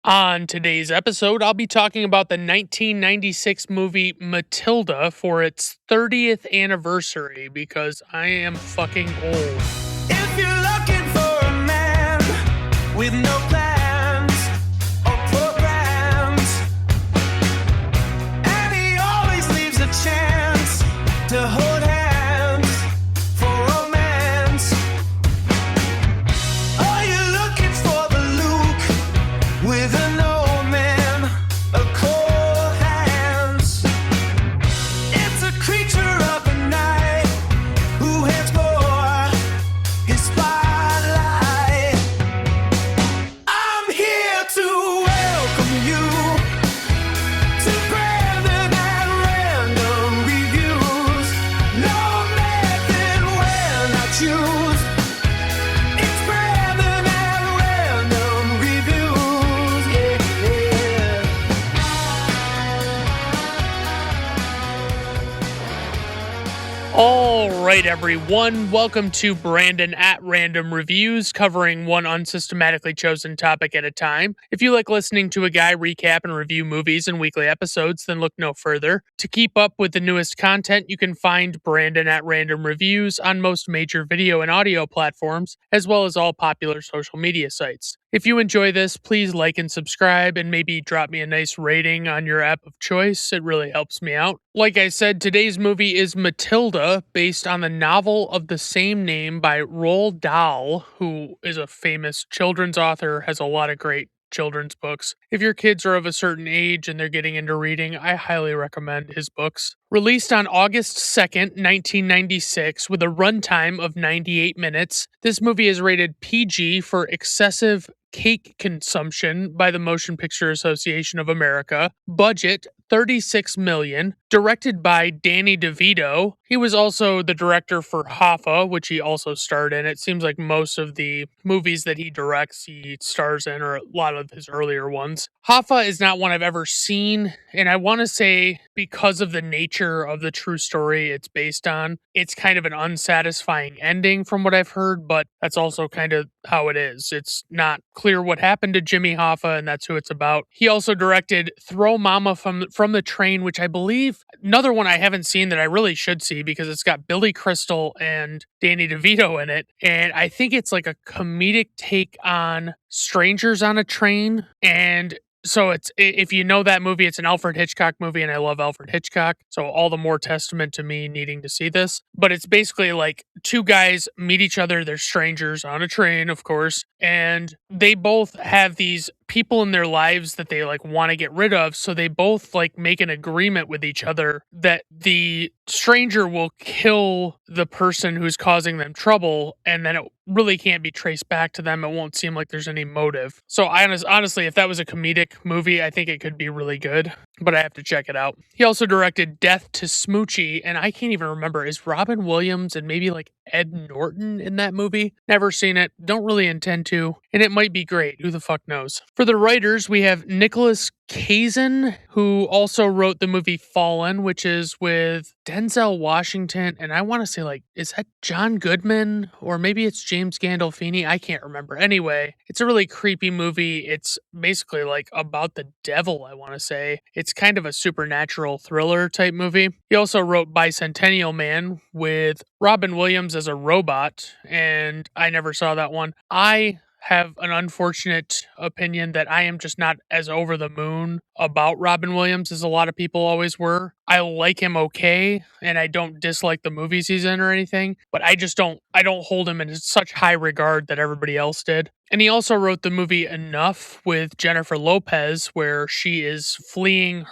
On today's episode, I'll be talking about the 1996 movie Matilda for its 30th anniversary because I am fucking old. If you're looking for a man with no plans or programs, and he always leaves a chance to hold hands for romance. Are you looking for the Luke with an old man of cold hands? It's a creature of the night who heads for his spotlight. I'm here to welcome you to Brandon at Random Reviews. No method when I choose. It's Brandon at Random Reviews. Yeah. All right, everyone, welcome to Brandon at Random Reviews, covering one unsystematically chosen topic at a time. If you like listening to a guy recap and review movies in weekly episodes, then look no further. To keep up with the newest content, you can find Brandon at Random Reviews on most major video and audio platforms, as well as all popular social media sites. If you enjoy this, please like and subscribe, and maybe drop me a nice rating on your app of choice. It really helps me out. Like I said, today's movie is Matilda, based on the novel of the same name by Roald Dahl, who is a famous children's author, has a lot of great children's books. If your kids are of a certain age and they're getting into reading, I highly recommend his books. Released on August 2nd, 1996, with a runtime of 98 minutes, this movie is rated PG for excessive cake consumption by the Motion Picture Association of America. Budget $36 million. Directed by Danny DeVito. He was also the director for Hoffa, which he also starred in. It seems like most of the movies that he directs, he stars in, or a lot of his earlier ones. Hoffa is not one I've ever seen, and I want to say because of the nature of the true story it's based on, it's kind of an unsatisfying ending from what I've heard, but that's also kind of how it is. It's not clear what happened to Jimmy Hoffa, and that's who it's about. He also directed Throw Mama from the Train, which I believe, another one I haven't seen that I really should see because it's got Billy Crystal and Danny DeVito in it. And I think it's like a comedic take on Strangers on a Train. And so it's, if you know that movie, it's an Alfred Hitchcock movie, and I love Alfred Hitchcock. So all the more testament to me needing to see this. But it's basically like two guys meet each other. They're strangers on a train, of course, and they both have these people in their lives that they like want to get rid of. So they both like make an agreement with each other that the stranger will kill the person who's causing them trouble, and then it really can't be traced back to them. It won't seem like there's any motive. So honestly, if that was a comedic movie, I think it could be really good, but I have to check it out. He also directed Death to Smoochie, and I can't even remember, is Robin Williams and maybe like Ed Norton in that movie? Never seen it, don't really intend to, and it might be great, who the fuck knows. For the writers, we have Nicholas Kazan, who also wrote the movie Fallen, which is with Denzel Washington, and I want to say, like, is that John Goodman? Or maybe it's James Gandolfini? I can't remember. Anyway, it's a really creepy movie. It's basically like about the devil, I want to say. It's kind of a supernatural thriller type movie. He also wrote Bicentennial Man with Robin Williams as a robot, and I never saw that one. I have an unfortunate opinion that I am just not as over the moon about Robin Williams as a lot of people always were. I like him okay, and I don't dislike the movies he's in or anything, but I don't hold him in such high regard that everybody else did. And he also wrote the movie Enough with Jennifer Lopez, where she is fleeing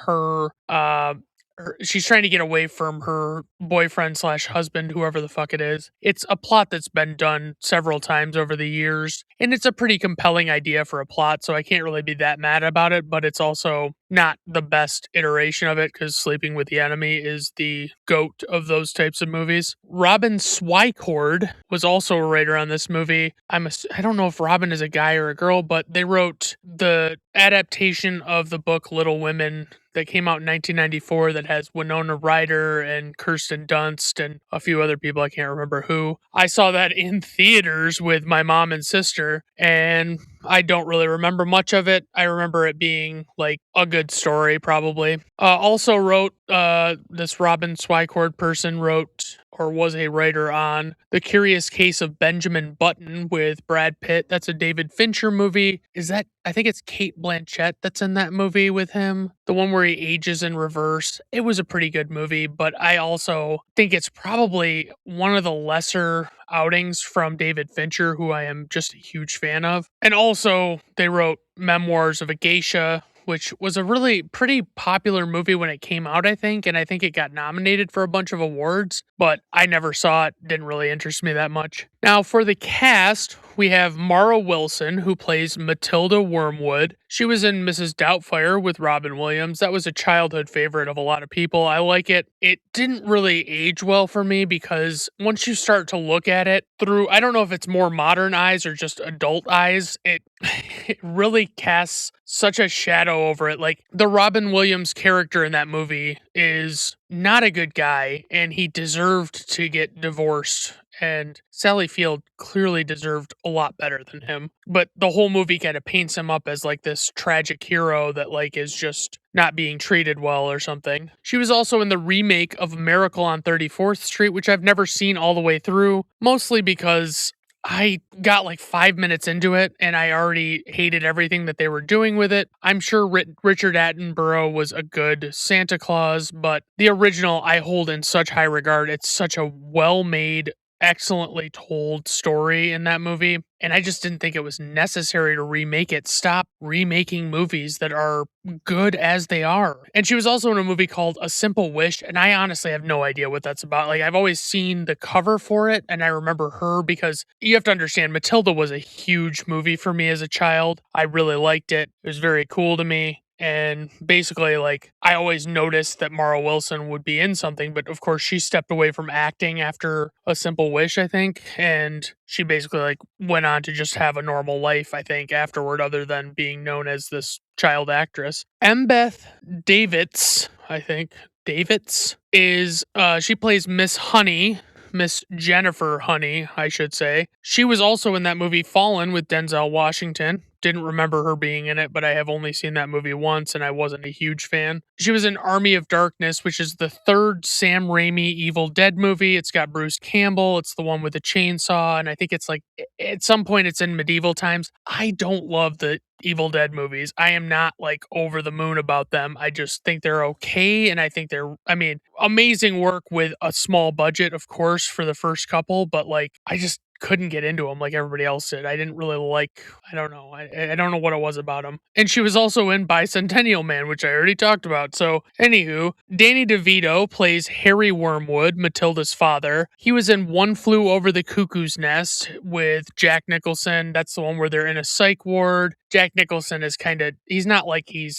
she's trying to get away from her boyfriend slash husband, whoever the fuck it is. It's a plot that's been done several times over the years, and it's a pretty compelling idea for a plot, so I can't really be that mad about it, but it's also not the best iteration of it because Sleeping with the Enemy is the goat of those types of movies. Robin Swycord was also a writer on this movie. I don't know if Robin is a guy or a girl, but they wrote the adaptation of the book Little Women that came out in 1994 that has Winona Ryder and Kirsten Dunst and a few other people, I can't remember who. I saw that in theaters with my mom and sister, and I don't really remember much of it. I remember it being like a good story, probably. Also wrote this Robin Swycord person wrote or was a writer on The Curious Case of Benjamin Button with Brad Pitt. That's a David Fincher movie. Is that I think it's Kate Blanchett that's in that movie with him. The one where he ages in reverse. It was a pretty good movie, but I also think it's probably one of the lesser outings from David Fincher, who I am just a huge fan of. And also, they wrote Memoirs of a Geisha, which was a really pretty popular movie when it came out, I think. And I think it got nominated for a bunch of awards, but I never saw it. Didn't really interest me that much. Now, for the cast, we have Mara Wilson, who plays Matilda Wormwood. She was in Mrs. Doubtfire with Robin Williams. That was a childhood favorite of a lot of people. I like it. It didn't really age well for me because once you start to look at it through, I don't know if it's more modern eyes or just adult eyes, it it really casts such a shadow over it. Like the Robin Williams character in that movie is not a good guy and he deserved to get divorced, and Sally Field clearly deserved a lot better than him. But the whole movie kind of paints him up as like this tragic hero that like is just not being treated well or something. She was also in the remake of Miracle on 34th Street, which I've never seen all the way through, mostly because I got like 5 minutes into it and I already hated everything that they were doing with it. I'm sure Richard Attenborough was a good Santa Claus, but the original I hold in such high regard. It's such a well made, excellently told story in that movie. And I just didn't think it was necessary to remake it. Stop remaking movies that are good as they are. And she was also in a movie called A Simple Wish, and I honestly have no idea what that's about. Like, I've always seen the cover for it, and I remember her because you have to understand, Matilda was a huge movie for me as a child. I really liked it. It was very cool to me. And basically, like, I always noticed that Mara Wilson would be in something, but of course, she stepped away from acting after A Simple Wish, I think. And she basically, like, went on to just have a normal life, I think, afterward, other than being known as this child actress. Embeth Davidtz, I think, Davidtz, is, she plays Miss Honey. Miss Jennifer Honey, I should say. She was also in that movie Fallen with Denzel Washington. Didn't remember her being in it, but I have only seen that movie once and I wasn't a huge fan. She was in Army of Darkness, which is the third Sam Raimi Evil Dead movie. It's got Bruce Campbell. It's the one with the chainsaw, and I think it's like at some point it's in medieval times. I don't love the Evil Dead movies. I am not like over the moon about them. I just think they're okay, and I think they're, I mean, amazing work with a small budget, of course, for the first couple, but like I just couldn't get into them like everybody else did. I didn't really like, I don't know. I don't know what it was about them. And she was also in Bicentennial Man, which I already talked about. So, anywho, Danny DeVito plays Harry Wormwood, Matilda's father. He was in One Flew Over the Cuckoo's Nest with Jack Nicholson. That's the one where they're in a psych ward. Jack Nicholson is kind of, he's not like he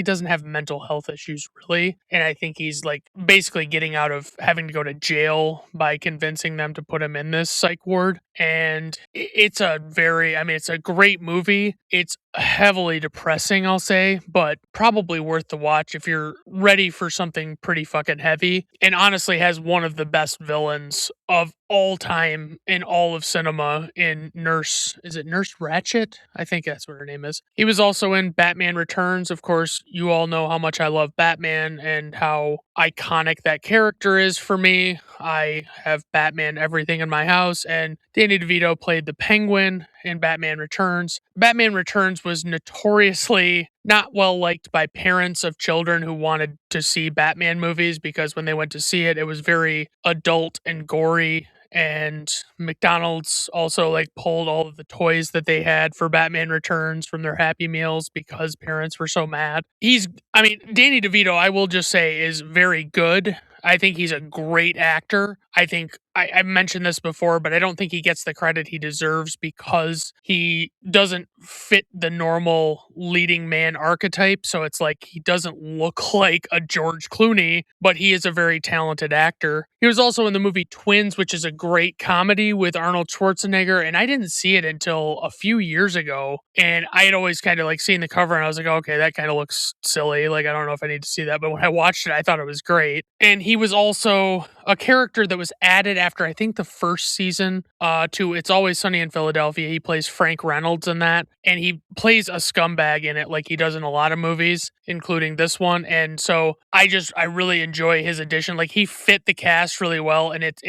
doesn't have mental health issues really. And I think he's like basically getting out of having to go to jail by convincing them to put him in this psych ward. And it's a very, I mean, it's a great movie. It's heavily depressing, I'll say, but probably worth the watch if you're ready for something pretty fucking heavy. And honestly has one of the best villains of all time in all of cinema in Nurse, is it Nurse Ratched? I think that's what her name is. He was also in Batman Returns. Of course, you all know how much I love Batman and how iconic that character is for me. I have Batman everything in my house, and Danny DeVito played the Penguin in Batman Returns. Batman Returns was notoriously not well liked by parents of children who wanted to see Batman movies because when they went to see it, it was very adult and gory. And McDonald's also like pulled all of the toys that they had for Batman Returns from their Happy Meals because parents were so mad. Danny DeVito, I will just say, is very good. I think he's a great actor. I think I've mentioned this before, but I don't think he gets the credit he deserves because he doesn't fit the normal leading man archetype. So it's like he doesn't look like a George Clooney, but he is a very talented actor. He was also in the movie Twins, which is a great comedy with Arnold Schwarzenegger, and I didn't see it until a few years ago. And I had always kind of like seen the cover and I was like, okay, that kind of looks silly. Like, I don't know if I need to see that. But when I watched it, I thought it was great. And he was also a character that was added after I think the first season to It's Always Sunny in Philadelphia. He plays Frank Reynolds in that, and he plays a scumbag in it like he does in a lot of movies, including this one. And so I really enjoy his addition. Like he fit the cast really well, and it's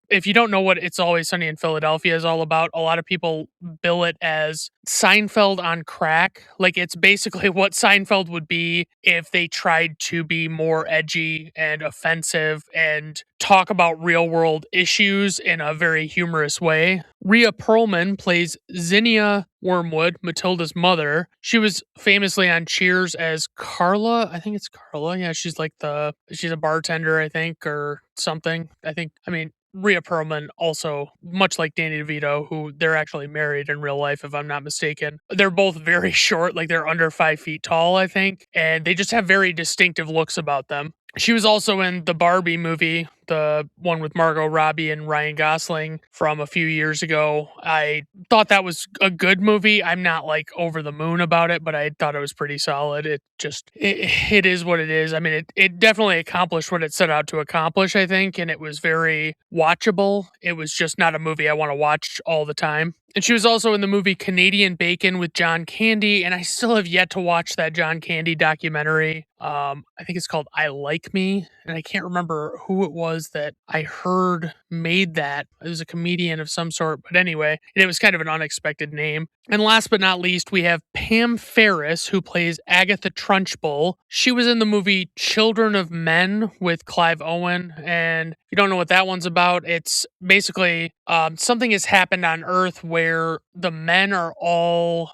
if you don't know what It's Always Sunny in Philadelphia is all about, a lot of people bill it as Seinfeld on crack. Like it's basically what Seinfeld would be if they tried to be more edgy and offensive and talk about real world issues in a very humorous way. Rhea Perlman plays Zinnia Wormwood, Matilda's mother. She was famously on Cheers as Carla. I think it's Carla. Yeah, she's a bartender, I think, or something. Rhea Perlman also, much like Danny DeVito, who they're actually married in real life, if I'm not mistaken. They're both very short, like they're under 5 feet tall, I think, and they just have very distinctive looks about them. She was also in the Barbie movie, the one with Margot Robbie and Ryan Gosling from a few years ago. I thought that was a good movie. I'm not like over the moon about it, but I thought it was pretty solid. It is what it is. I mean, it definitely accomplished what it set out to accomplish, I think, and it was very watchable. It was just not a movie I want to watch all the time. And she was also in the movie Canadian Bacon with John Candy, and I still have yet to watch that John Candy documentary. I think it's called I Like Me, and I can't remember who it was that I heard made that. It was a comedian of some sort, but anyway, and it was kind of an unexpected name. And last but not least, we have Pam Ferris, who plays Agatha Trunchbull. She was in the movie Children of Men with Clive Owen, and if you don't know what that one's about, it's basically something has happened on Earth where the men are all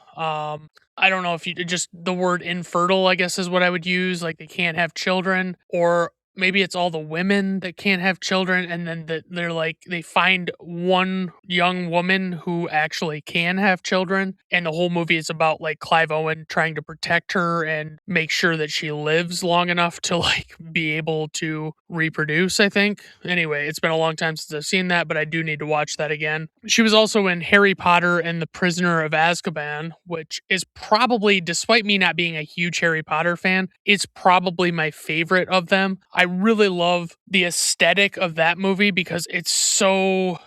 I don't know if you just the word infertile, I guess is what I would use. Like they can't have children, or maybe it's all the women that can't have children, and then they're like they find one young woman who actually can have children, and the whole movie is about like Clive Owen trying to protect her and make sure that she lives long enough to like be able to reproduce, I think. Anyway, it's been a long time since I've seen that, but I do need to watch that again. She was also in Harry Potter and the Prisoner of Azkaban, which is probably, despite me not being a huge Harry Potter fan, it's probably my favorite of them. I really love the aesthetic of that movie because it's so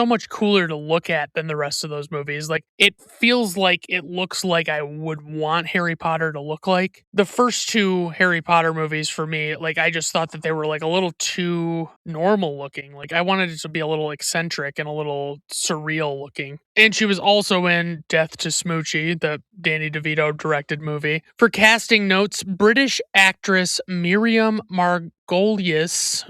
much cooler to look at than the rest of those movies. Like it feels like it looks like I would want Harry Potter to look like. The first two Harry Potter movies for me, like I just thought that they were like a little too normal looking. Like I wanted it to be a little eccentric and a little surreal looking. And she was also in Death to Smoochie, the Danny DeVito directed movie. For casting notes, British actress Miriam Margolis,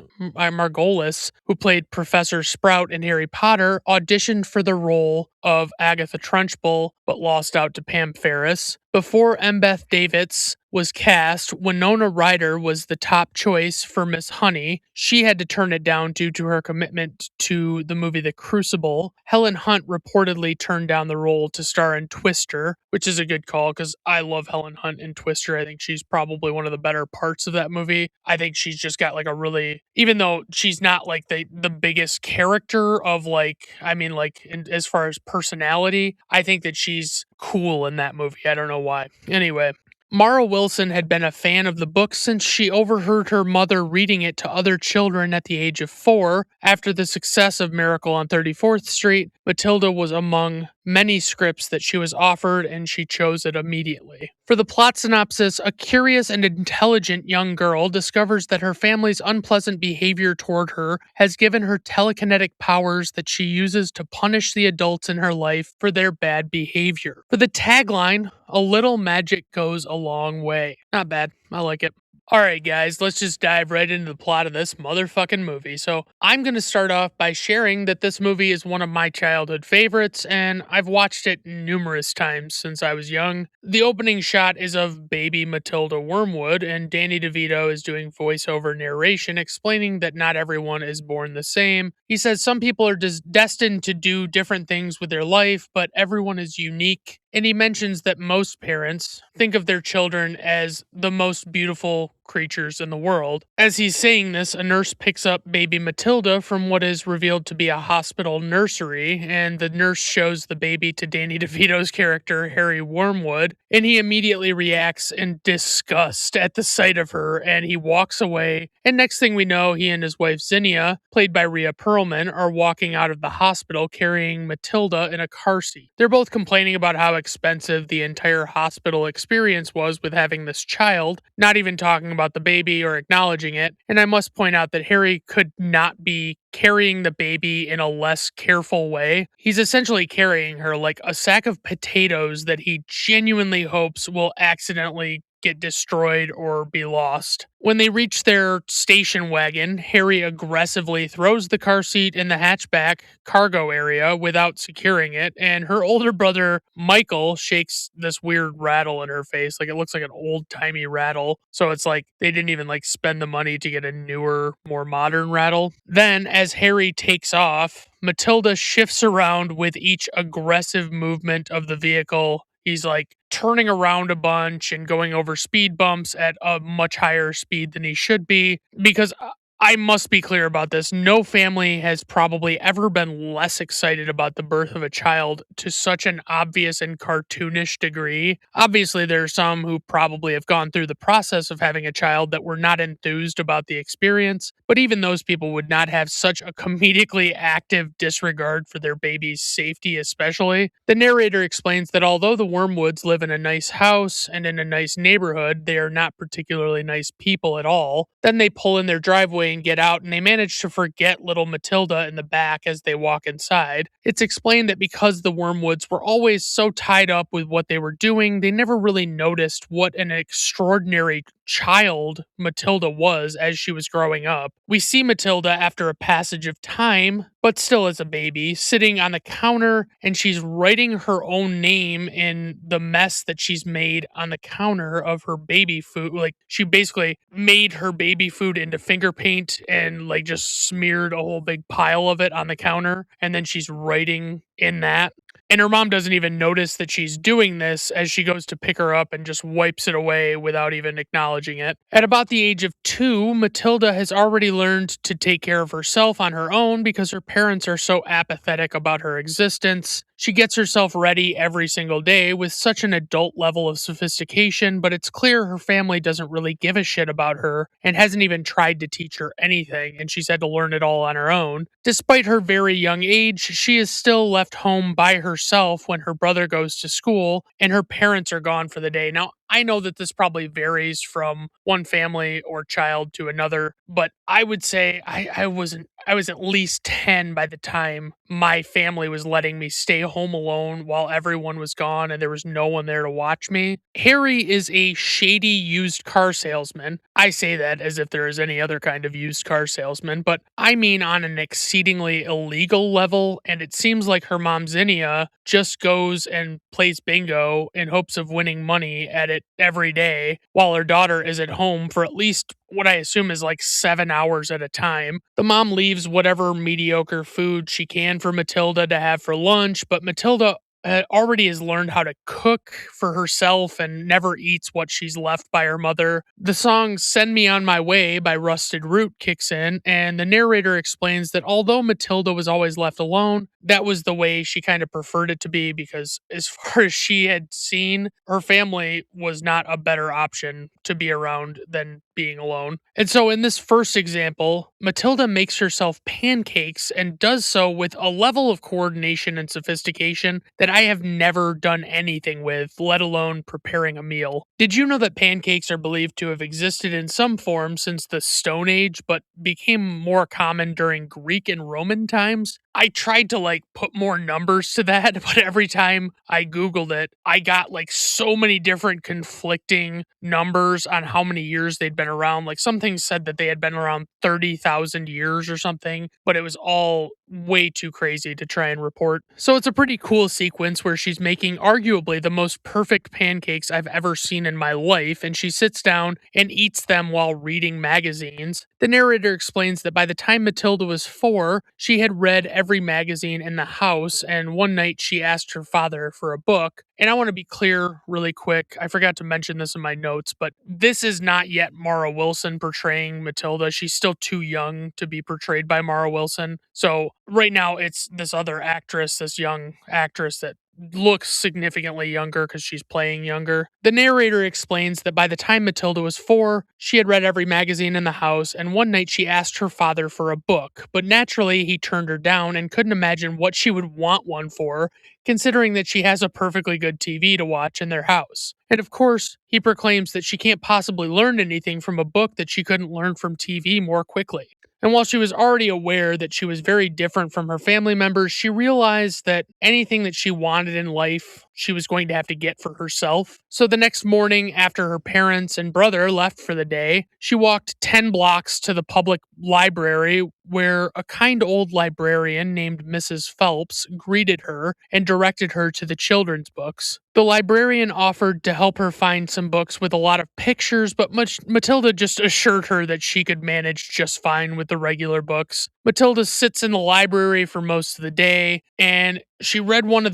who played Professor Sprout in Harry Potter, auditioned for the role of Agatha Trunchbull, but lost out to Pam Ferris. Before Embeth Davidtz was cast, Winona Ryder was the top choice for Miss Honey. She had to turn it down due to her commitment to the movie The Crucible. Helen Hunt reportedly turned down the role to star in Twister, which is a good call because I love Helen Hunt in Twister. I think she's probably one of the better parts of that movie. I think she's just got like a really, even though she's not like the biggest character of as far as personality, I think that she's cool in that movie. I don't know why. Anyway, Mara Wilson had been a fan of the book since she overheard her mother reading it to other children at the age of 4. After the success of Miracle on 34th Street, Matilda was among many scripts that she was offered, and she chose it immediately. For the plot synopsis, a curious and intelligent young girl discovers that her family's unpleasant behavior toward her has given her telekinetic powers that she uses to punish the adults in her life for their bad behavior. For the tagline, a little magic goes a long way. Not bad. I like it. Alright guys, let's just dive right into the plot of this motherfucking movie. So I'm going to start off by sharing that this movie is one of my childhood favorites, and I've watched it numerous times since I was young. The opening shot is of baby Matilda Wormwood, and Danny DeVito is doing voiceover narration explaining that not everyone is born the same. He says some people are destined to do different things with their life, but everyone is unique. And he mentions that most parents think of their children as the most beautiful creatures in the world. As he's saying this, a nurse picks up baby Matilda from what is revealed to be a hospital nursery, and the nurse shows the baby to Danny DeVito's character, Harry Wormwood, and he immediately reacts in disgust at the sight of her, and he walks away. And next thing we know, he and his wife Zinnia, played by Rhea Perlman, are walking out of the hospital carrying Matilda in a car seat. They're both complaining about how expensive the entire hospital experience was with having this child, not even talking about the baby or acknowledging it. And I must point out that Harry could not be carrying the baby in a less careful way. He's essentially carrying her like a sack of potatoes that he genuinely hopes will accidentally get destroyed or be lost. When they reach their station wagon, Harry aggressively throws the car seat in the hatchback cargo area without securing it, and her older brother, Michael, shakes this weird rattle in her face. Like, it looks like an old-timey rattle, so it's like they didn't even like spend the money to get a newer, more modern rattle. Then, as Harry takes off, Matilda shifts around with each aggressive movement of the vehicle. He's like turning around a bunch and going over speed bumps at a much higher speed than he should be. Because I must be clear about this. No family has probably ever been less excited about the birth of a child to such an obvious and cartoonish degree. Obviously, there are some who probably have gone through the process of having a child that were not enthused about the experience, but even those people would not have such a comedically active disregard for their baby's safety, especially. The narrator explains that although the Wormwoods live in a nice house and in a nice neighborhood, they are not particularly nice people at all. Then they pull in their driveway and get out, and they manage to forget little Matilda in the back as they walk inside. It's explained that because the Wormwoods were always so tied up with what they were doing, they never really noticed what an extraordinary child Matilda was as she was growing up. We see Matilda after a passage of time, but still as a baby, sitting on the counter, and she's writing her own name in the mess that she's made on the counter of her baby food. Like, she basically made her baby food into finger paint and like just smeared a whole big pile of it on the counter, and then she's writing in that. And her mom doesn't even notice that she's doing this as she goes to pick her up and just wipes it away without even acknowledging it. At about the age of 2, Matilda has already learned to take care of herself on her own because her parents are so apathetic about her existence. She gets herself ready every single day with such an adult level of sophistication, but it's clear her family doesn't really give a shit about her and hasn't even tried to teach her anything, and she's had to learn it all on her own. Despite her very young age, she is still left home by herself when her brother goes to school and her parents are gone for the day. Now, I know that this probably varies from one family or child to another, but I would say I was at least 10 by the time my family was letting me stay home alone while everyone was gone and there was no one there to watch me. Harry is a shady used car salesman. I say that as if there is any other kind of used car salesman, but I mean on an exceedingly illegal level, and it seems like her mom Zinnia just goes and plays bingo in hopes of winning money at it every day while her daughter is at home for at least what I assume is like 7 hours at a time. The mom leaves whatever mediocre food she can for Matilda to have for lunch, but Matilda already has learned how to cook for herself and never eats what she's left by her mother. The song Send Me On My Way by Rusted Root kicks in, and the narrator explains that although Matilda was always left alone, that was the way she kind of preferred it to be because, as far as she had seen, her family was not a better option to be around than being alone. And so, in this first example, Matilda makes herself pancakes and does so with a level of coordination and sophistication that I have never done anything with, let alone preparing a meal. Did you know that pancakes are believed to have existed in some form since the Stone Age, but became more common during Greek and Roman times? I tried to like put more numbers to that, but every time I Googled it, I got like so many different conflicting numbers on how many years they'd been around. Like, some things said that they had been around 30,000 years or something, but it was all way too crazy to try and report. So it's a pretty cool sequence where she's making arguably the most perfect pancakes I've ever seen in my life, and she sits down and eats them while reading magazines. The narrator explains that by the time Matilda was 4, she had read every magazine in the house, and one night she asked her father for a book. And I want to be clear really quick. I forgot to mention this in my notes, but this is not yet Mara Wilson portraying Matilda. She's still too young to be portrayed by Mara Wilson. So right now it's this other actress, this young actress that looks significantly younger because she's playing younger. The narrator explains that by the time Matilda was 4, she had read every magazine in the house, and one night she asked her father for a book, but naturally he turned her down and couldn't imagine what she would want one for, considering that she has a perfectly good TV to watch in their house. And of course, he proclaims that she can't possibly learn anything from a book that she couldn't learn from TV more quickly. And while she was already aware that she was very different from her family members, she realized that anything that she wanted in life, she was going to have to get for herself. So the next morning, after her parents and brother left for the day, she walked 10 blocks to the public library where a kind old librarian named Mrs. Phelps greeted her and directed her to the children's books. The librarian offered to help her find some books with a lot of pictures, but Matilda just assured her that she could manage just fine with the regular books. Matilda sits in the library for most of the day, and she read one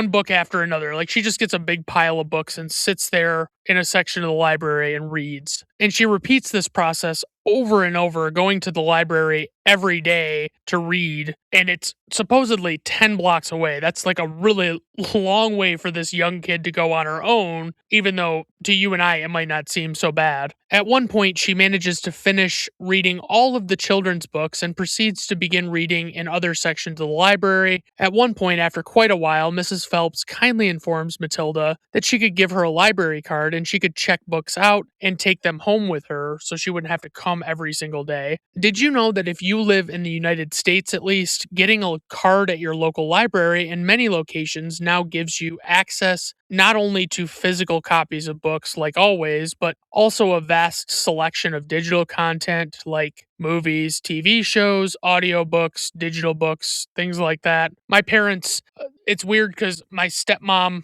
book after another. Like, she just gets a big pile of books and sits there in a section of the library and reads. And she repeats this process over and over, going to the library every day to read. And it's supposedly 10 blocks away. That's like a really long way for this young kid to go on her own, even though to you and I, it might not seem so bad. At one point, she manages to finish reading all of the children's books and proceeds to begin reading in other sections of the library. At one point, after quite a while, Mrs. Phelps kindly informs Matilda that she could give her a library card and she could check books out and take them home with her so she wouldn't have to come every single day. Did you know that if you live in the United States at least, getting a card at your local library in many locations now gives you access not only to physical copies of books like always, but also a vast selection of digital content like movies, TV shows, audiobooks, digital books, things like that. My parents, it's weird because my stepmom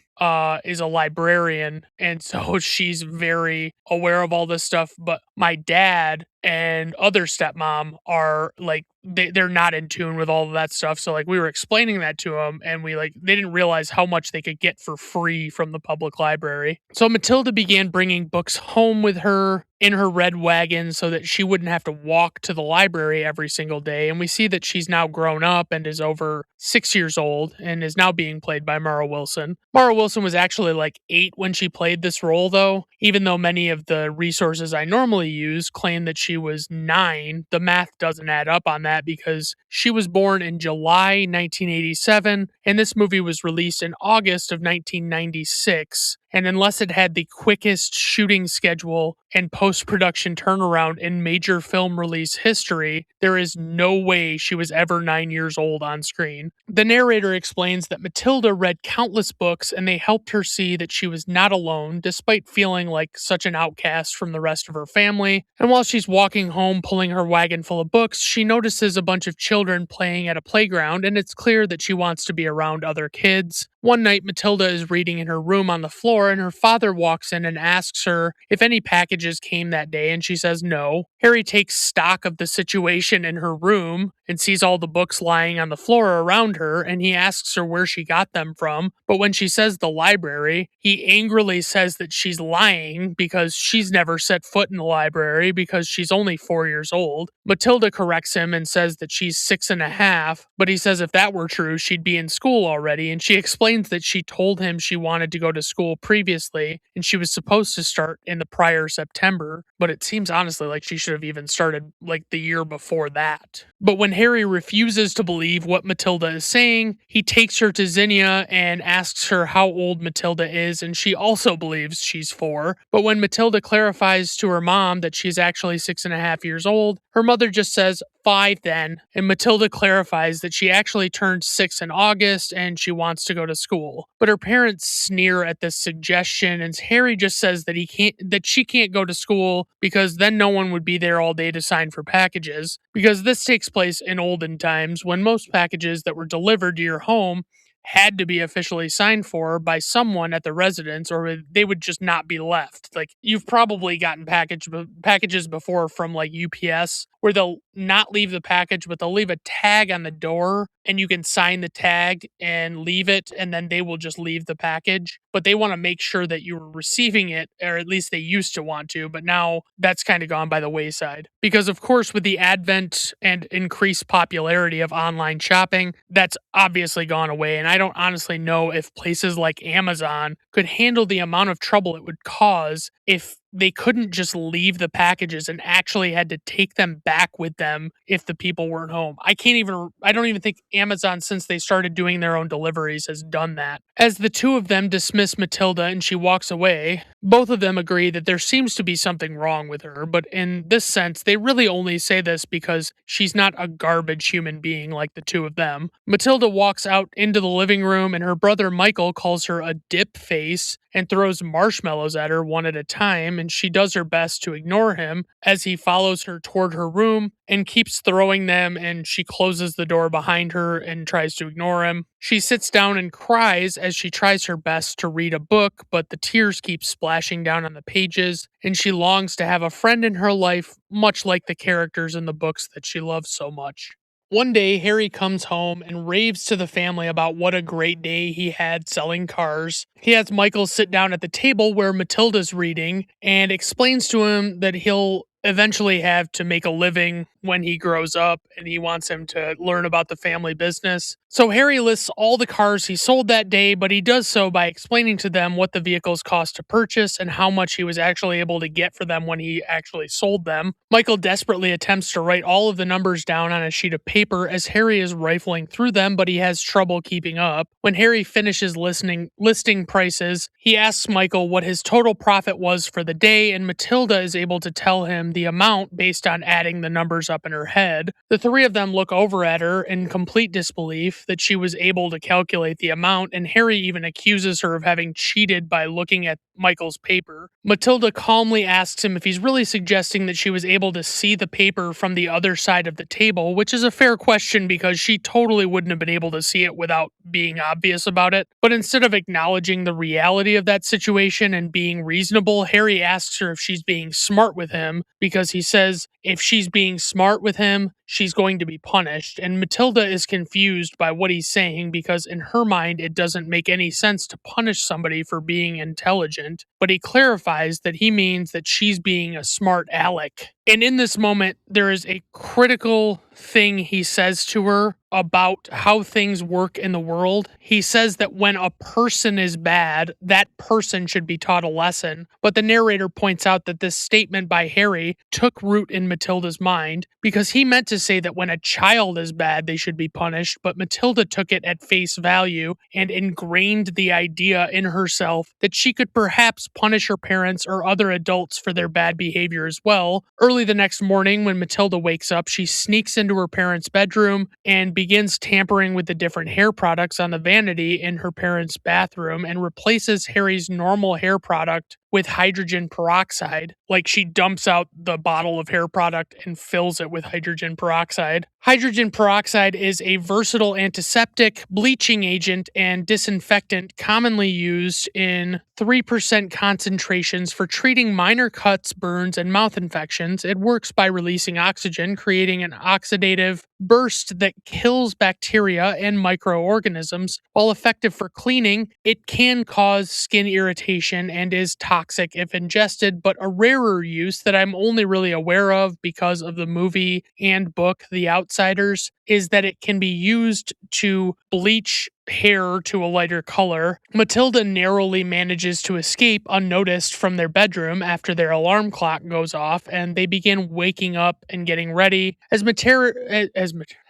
is a librarian, and so she's very aware of all this stuff, but my dad and other stepmom are like they're not in tune with all of that stuff. So like we were explaining that to them, and they didn't realize how much they could get for free from the public library. So Matilda began bringing books home with her in her red wagon so that she wouldn't have to walk to the library every single day. And we see that she's now grown up and is over 6 years old and is now being played by Mara Wilson. Mara Wilson was actually like 8 when she played this role, though. Even though many of the resources I normally use claim that she was 9, the math doesn't add up on that because she was born in July 1987 and this movie was released in August of 1996. And unless it had the quickest shooting schedule and post-production turnaround in major film release history, there is no way she was ever 9 years old on screen. The narrator explains that Matilda read countless books and they helped her see that she was not alone, despite feeling like such an outcast from the rest of her family. And while she's walking home pulling her wagon full of books, she notices a bunch of children playing at a playground, and it's clear that she wants to be around other kids. One night, Matilda is reading in her room on the floor, and her father walks in and asks her if any packages came that day, and she says no. Harry takes stock of the situation in her room and sees all the books lying on the floor around her, and he asks her where she got them from. But when she says the library, he angrily says that she's lying because she's never set foot in the library because she's only 4 years old. Matilda corrects him and says that she's 6.5, but he says if that were true, she'd be in school already, and she explains that she told him she wanted to go to school previously and she was supposed to start in the prior September, but it seems honestly like she should have even started like the year before that. But when Harry refuses to believe what Matilda is saying, he takes her to Zinnia and asks her how old Matilda is, and she also believes she's 4. But when Matilda clarifies to her mom that she's actually 6.5 years old, her mother just says 5 then, and Matilda clarifies that she actually turned 6 in August and she wants to go to school. But her parents sneer at this suggestion, and Harry just says that she can't go to school because then no one would be there all day to sign for packages, because this takes place in olden times when most packages that were delivered to your home had to be officially signed for by someone at the residence or they would just not be left. Like you've probably gotten packages before from like UPS where they'll not leave the package but they'll leave a tag on the door and you can sign the tag and leave it and then they will just leave the package. But they want to make sure that you're receiving it, or at least they used to want to, but now that's kind of gone by the wayside. Because of course with the advent and increased popularity of online shopping, that's obviously gone away. And I don't honestly know if places like Amazon could handle the amount of trouble it would cause if they couldn't just leave the packages and actually had to take them back with them if the people weren't home. I don't even think Amazon, since they started doing their own deliveries, has done that. As the two of them dismiss Matilda and she walks away, both of them agree that there seems to be something wrong with her, but in this sense, they really only say this because she's not a garbage human being like the two of them. Matilda walks out into the living room and her brother Michael calls her a dip face and throws marshmallows at her one at a time, and she does her best to ignore him as he follows her toward her room and keeps throwing them, and she closes the door behind her and tries to ignore him. She sits down and cries as she tries her best to read a book, but the tears keep splashing down on the pages, and she longs to have a friend in her life, much like the characters in the books that she loves so much. One day, Harry comes home and raves to the family about what a great day he had selling cars. He has Michael sit down at the table where Matilda's reading and explains to him that he'll eventually have to make a living when he grows up and he wants him to learn about the family business. So Harry lists all the cars he sold that day, but he does so by explaining to them what the vehicles cost to purchase and how much he was actually able to get for them when he actually sold them. Michael desperately attempts to write all of the numbers down on a sheet of paper as Harry is rifling through them, but he has trouble keeping up. When Harry finishes listing prices, he asks Michael what his total profit was for the day, and Matilda is able to tell him the amount based on adding the numbers up in her head. The three of them look over at her in complete disbelief that she was able to calculate the amount, and Harry even accuses her of having cheated by looking at Michael's paper. Matilda calmly asks him if he's really suggesting that she was able to see the paper from the other side of the table, which is a fair question because she totally wouldn't have been able to see it without being obvious about it. But instead of acknowledging the reality of that situation and being reasonable, Harry asks her if she's being smart with him because he says if she's being smart with him, she's going to be punished. And Matilda is confused by what he's saying because in her mind, it doesn't make any sense to punish somebody for being intelligent. But he clarifies that he means that she's being a smart aleck. And in this moment, there is a critical thing he says to her about how things work in the world. He says that when a person is bad, that person should be taught a lesson. But the narrator points out that this statement by Harry took root in Matilda's mind because he meant to say that when a child is bad, they should be punished, but Matilda took it at face value and ingrained the idea in herself that she could perhaps punish her parents or other adults for their bad behavior as well. Early the next morning, when Matilda wakes up, she sneaks into her parents' bedroom and begins tampering with the different hair products on the vanity in her parents' bathroom and replaces Harry's normal hair product with hydrogen peroxide. Like she dumps out the bottle of hair product and fills it with hydrogen peroxide. Hydrogen peroxide is a versatile antiseptic, bleaching agent, and disinfectant commonly used in 3% concentrations for treating minor cuts, burns, and mouth infections. It works by releasing oxygen, creating an oxidative burst that kills bacteria and microorganisms. While effective for cleaning, it can cause skin irritation and is toxic if ingested, but a rarer use that I'm only really aware of because of the movie and book The Outsiders is that it can be used to bleach hair to a lighter color. Matilda narrowly manages to escape unnoticed from their bedroom after their alarm clock goes off, and they begin waking up and getting ready. As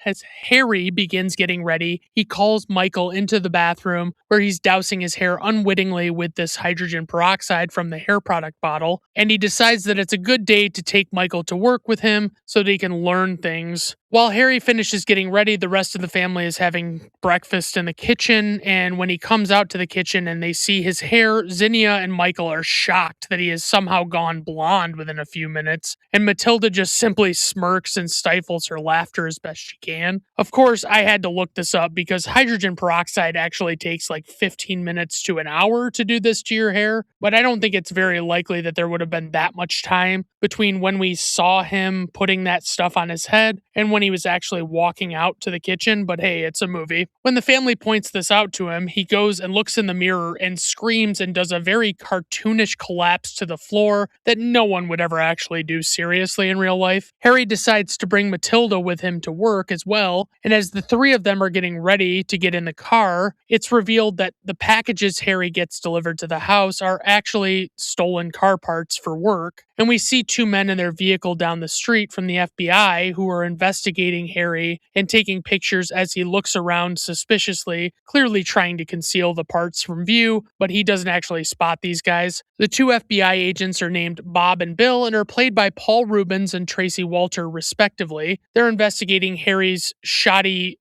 As Harry begins getting ready, he calls Michael into the bathroom where he's dousing his hair unwittingly with this hydrogen peroxide from the hair product bottle, and he decides that it's a good day to take Michael to work with him so that he can learn things. While Harry finishes getting ready, the rest of the family is having breakfast in the kitchen, and when he comes out to the kitchen and they see his hair, Zinnia and Michael are shocked that he has somehow gone blonde within a few minutes, and Matilda just simply smirks and stifles her laughter as best she can. Of course, I had to look this up because hydrogen peroxide actually takes like 15 minutes to an hour to do this to your hair, but I don't think it's very likely that there would have been that much time between when we saw him putting that stuff on his head and when he was actually walking out to the kitchen, but hey, it's a movie. When the family points this out to him, he goes and looks in the mirror and screams and does a very cartoonish collapse to the floor that no one would ever actually do seriously in real life. Harry decides to bring Matilda with him to work as well, and as the three of them are getting ready to get in the car, it's revealed that the packages Harry gets delivered to the house are actually stolen car parts for work, and we see two men in their vehicle down the street from the FBI who are investigating Harry and taking pictures as he looks around suspiciously, clearly trying to conceal the parts from view, but he doesn't actually spot these guys. The two FBI agents are named Bob and Bill and are played by Paul Rubens and Tracy Walter, respectively. They're investigating Harry's shady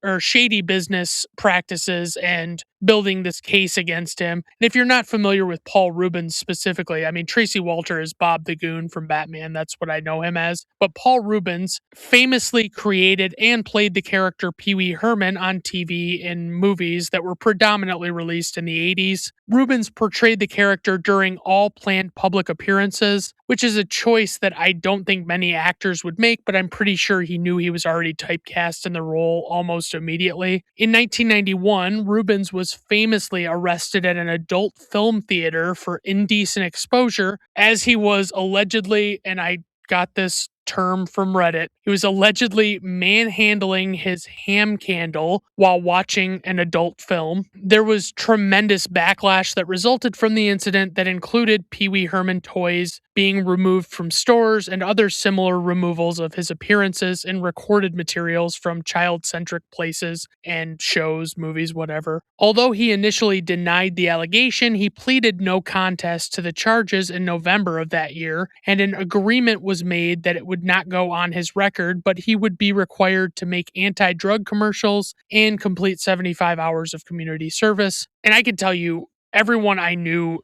business practices and building this case against him. And if you're not familiar with Paul Rubens specifically, I mean, Tracy Walter is Bob the Goon from Batman. That's what I know him as. But Paul Rubens famously created and played the character Pee Wee Herman on TV in movies that were predominantly released in the 80s. Rubens portrayed the character during all planned public appearances, which is a choice that I don't think many actors would make, but I'm pretty sure he knew he was already typecast in the role almost immediately. In 1991, Rubens was famously arrested at an adult film theater for indecent exposure, as he was allegedly, and I got this term from Reddit, he was allegedly manhandling his ham candle while watching an adult film. There was tremendous backlash that resulted from the incident that included Pee Wee Herman toys being removed from stores and other similar removals of his appearances and recorded materials from child-centric places and shows, movies, whatever. Although he initially denied the allegation, he pleaded no contest to the charges in November of that year, and an agreement was made that it would not go on his record, but he would be required to make anti-drug commercials and complete 75 hours of community service. And I can tell you, everyone I knew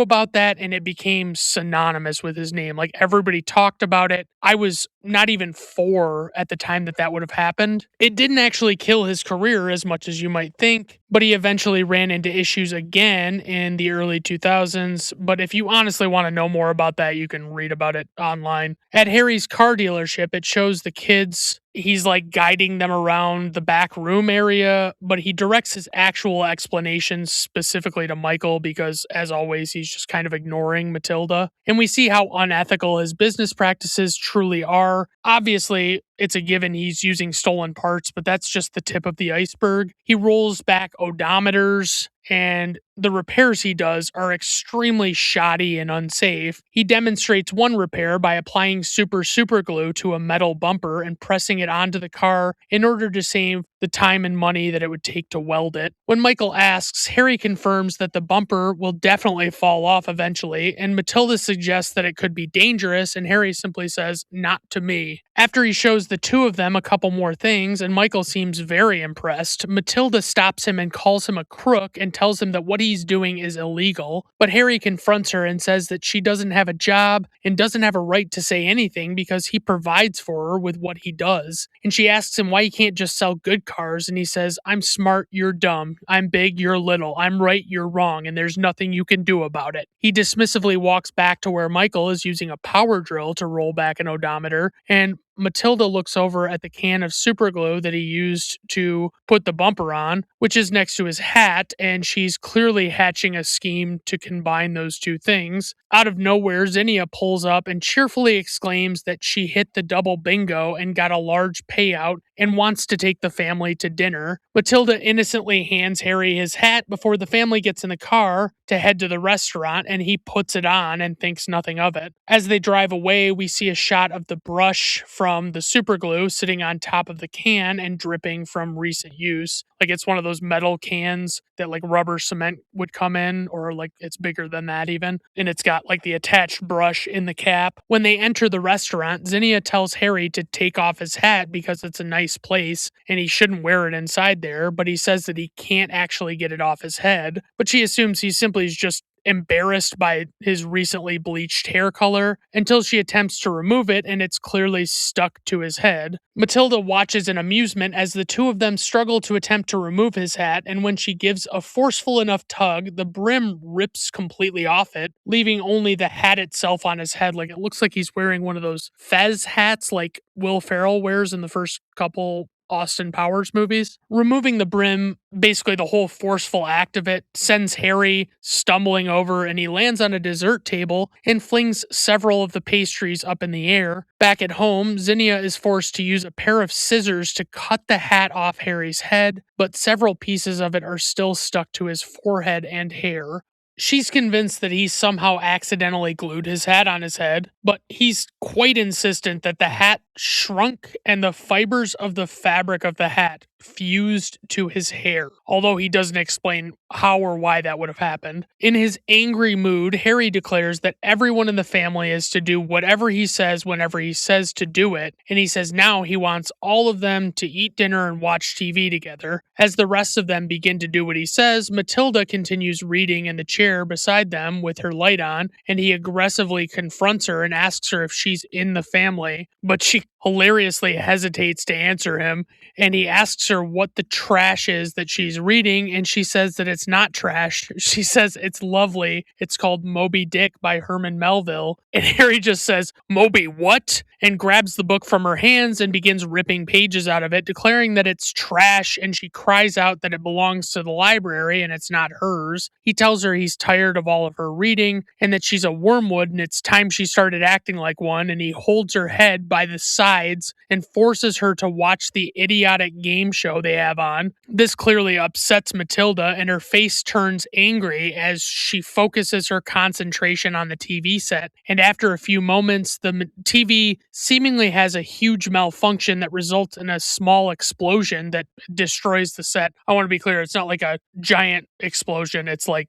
about that, and it became synonymous with his name. Like, everybody talked about it. I was not even 4 at the time that would have happened. It didn't actually kill his career as much as you might think, but he eventually ran into issues again in the early 2000s. But if you honestly want to know more about that, you can read about it online. At Harry's car dealership, it shows the kids. He's like guiding them around the back room area, but he directs his actual explanations specifically to Michael because, as always, he's just kind of ignoring Matilda. And we see how unethical his business practices truly are. Obviously, it's a given he's using stolen parts, but that's just the tip of the iceberg. He rolls back odometers, and the repairs he does are extremely shoddy and unsafe. He demonstrates one repair by applying super glue to a metal bumper and pressing it onto the car in order to save the time and money that it would take to weld it. When Michael asks, Harry confirms that the bumper will definitely fall off eventually, and Matilda suggests that it could be dangerous, and Harry simply says, "Not to me." After he shows the two of them a couple more things, and Michael seems very impressed, Matilda stops him and calls him a crook and tells him that what he's doing is illegal, but Harry confronts her and says that she doesn't have a job and doesn't have a right to say anything because he provides for her with what he does. And she asks him why he can't just sell good cars, and he says, "I'm smart, you're dumb. I'm big, you're little. I'm right, you're wrong, and there's nothing you can do about it." He dismissively walks back to where Michael is using a power drill to roll back an odometer, and Matilda looks over at the can of superglue that he used to put the bumper on, which is next to his hat, and she's clearly hatching a scheme to combine those two things. Out of nowhere, Zinnia pulls up and cheerfully exclaims that she hit the double bingo and got a large payout and wants to take the family to dinner. Matilda innocently hands Harry his hat before the family gets in the car to head to the restaurant, and he puts it on and thinks nothing of it. As they drive away, we see a shot of the brush from from the super glue sitting on top of the can and dripping from recent use. Like it's one of those metal cans that like rubber cement would come in, or like it's bigger than that even. And it's got like the attached brush in the cap. When they enter the restaurant, Zinnia tells Harry to take off his hat because it's a nice place and he shouldn't wear it inside there, but he says that he can't actually get it off his head. But she assumes he simply is just embarrassed by his recently bleached hair color until she attempts to remove it and it's clearly stuck to his head. Matilda watches in amusement as the two of them struggle to attempt to remove his hat, and when she gives a forceful enough tug, the brim rips completely off it, leaving only the hat itself on his head. Like it looks like he's wearing one of those fez hats like Will Ferrell wears in the first couple Austin Powers movies. Removing the brim, basically the whole forceful act of it, sends Harry stumbling over and he lands on a dessert table and flings several of the pastries up in the air. Back at home, Zinnia is forced to use a pair of scissors to cut the hat off Harry's head, but several pieces of it are still stuck to his forehead and hair. She's convinced that he somehow accidentally glued his hat on his head, but he's quite insistent that the hat shrunk and the fibers of the fabric of the hat fused to his hair, although he doesn't explain how or why that would have happened. In his angry mood, Harry declares that everyone in the family is to do whatever he says whenever he says to do it, and he says now he wants all of them to eat dinner and watch TV together. As the rest of them begin to do what he says, Matilda continues reading in the chair beside them with her light on, and he aggressively confronts her and asks her if she's in the family, but she hilariously hesitates to answer him, and he asks her what the trash is that she's reading, and she says that it's not trash. She says it's lovely. It's called Moby Dick by Herman Melville. And Harry just says, Moby what? And grabs the book from her hands and begins ripping pages out of it, declaring that it's trash, and she cries out that it belongs to the library and it's not hers. He tells her he's tired of all of her reading and that she's a wormwood and it's time she started acting like one, and he holds her head by the sides and forces her to watch the idiotic game show they have on. This clearly upsets Matilda, and her face turns angry as she focuses her concentration on the TV set. And after a few moments, the TV seemingly has a huge malfunction that results in a small explosion that destroys the set. I want to be clear, it's not like a giant explosion. It's like,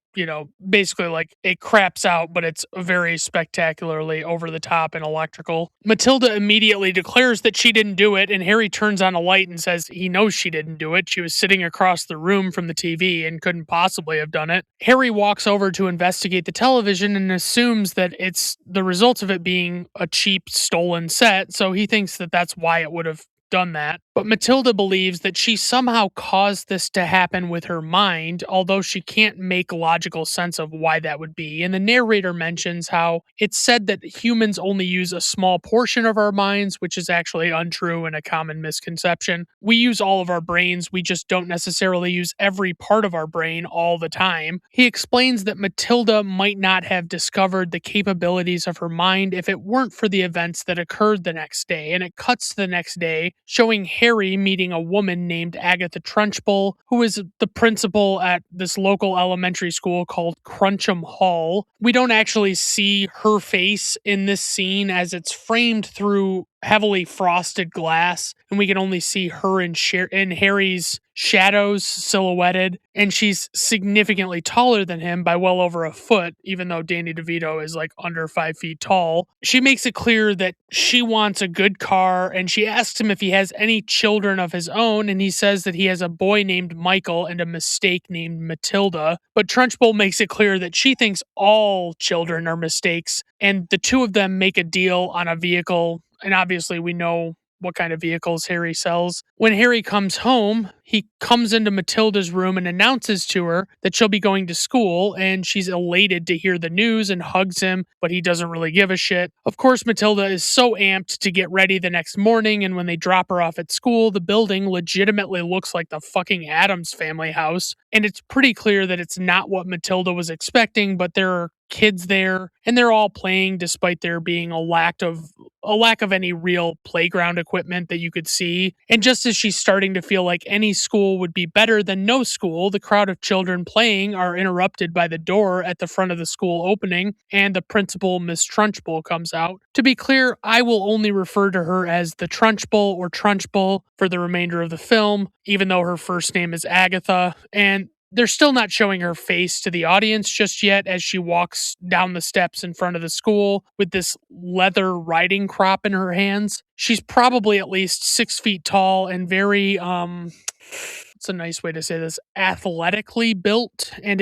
basically like it craps out, but it's very spectacularly over the top and electrical. Matilda immediately declares that she didn't do it, and Harry turns on a light and says he knows she didn't do it. She was sitting across the room from the TV and couldn't possibly have done it. Harry walks over to investigate the television and assumes that it's the results of it being a cheap stolen set, so he thinks that that's why it would have done that. But Matilda believes that she somehow caused this to happen with her mind, although she can't make logical sense of why that would be. And the narrator mentions how it's said that humans only use a small portion of our minds, which is actually untrue and a common misconception. We use all of our brains, we just don't necessarily use every part of our brain all the time. He explains that Matilda might not have discovered the capabilities of her mind if it weren't for the events that occurred the next day, and it cuts to the next day, showing Harry meeting a woman named Agatha Trunchbull, who is the principal at this local elementary school called Cruncham Hall. We don't actually see her face in this scene as it's framed through heavily frosted glass, and we can only see her in Harry's shadows silhouetted, and she's significantly taller than him by well over a foot, even though Danny DeVito is like under 5 feet tall. She makes it clear that she wants a good car, and she asks him if he has any children of his own, and he says that he has a boy named Michael and a mistake named Matilda. But Trunchbull makes it clear that she thinks all children are mistakes, and the two of them make a deal on a vehicle. And obviously we know what kind of vehicles Harry sells. When Harry comes home, he comes into Matilda's room and announces to her that she'll be going to school, and she's elated to hear the news and hugs him, but he doesn't really give a shit. Of course, Matilda is so amped to get ready the next morning, and when they drop her off at school, the building legitimately looks like the fucking Addams Family house, and it's pretty clear that it's not what Matilda was expecting, but there are kids there, and they're all playing despite there being a lack of a lack of any real playground equipment that you could see. And just as she's starting to feel like any school would be better than no school, the crowd of children playing are interrupted by the door at the front of the school opening, and the principal, Miss Trunchbull, comes out. To be clear, I will only refer to her as the Trunchbull or Trunchbull for the remainder of the film, even though her first name is Agatha, and they're still not showing her face to the audience just yet as she walks down the steps in front of the school with this leather riding crop in her hands. She's probably at least 6 feet tall and very, what's a nice way to say this, athletically built, and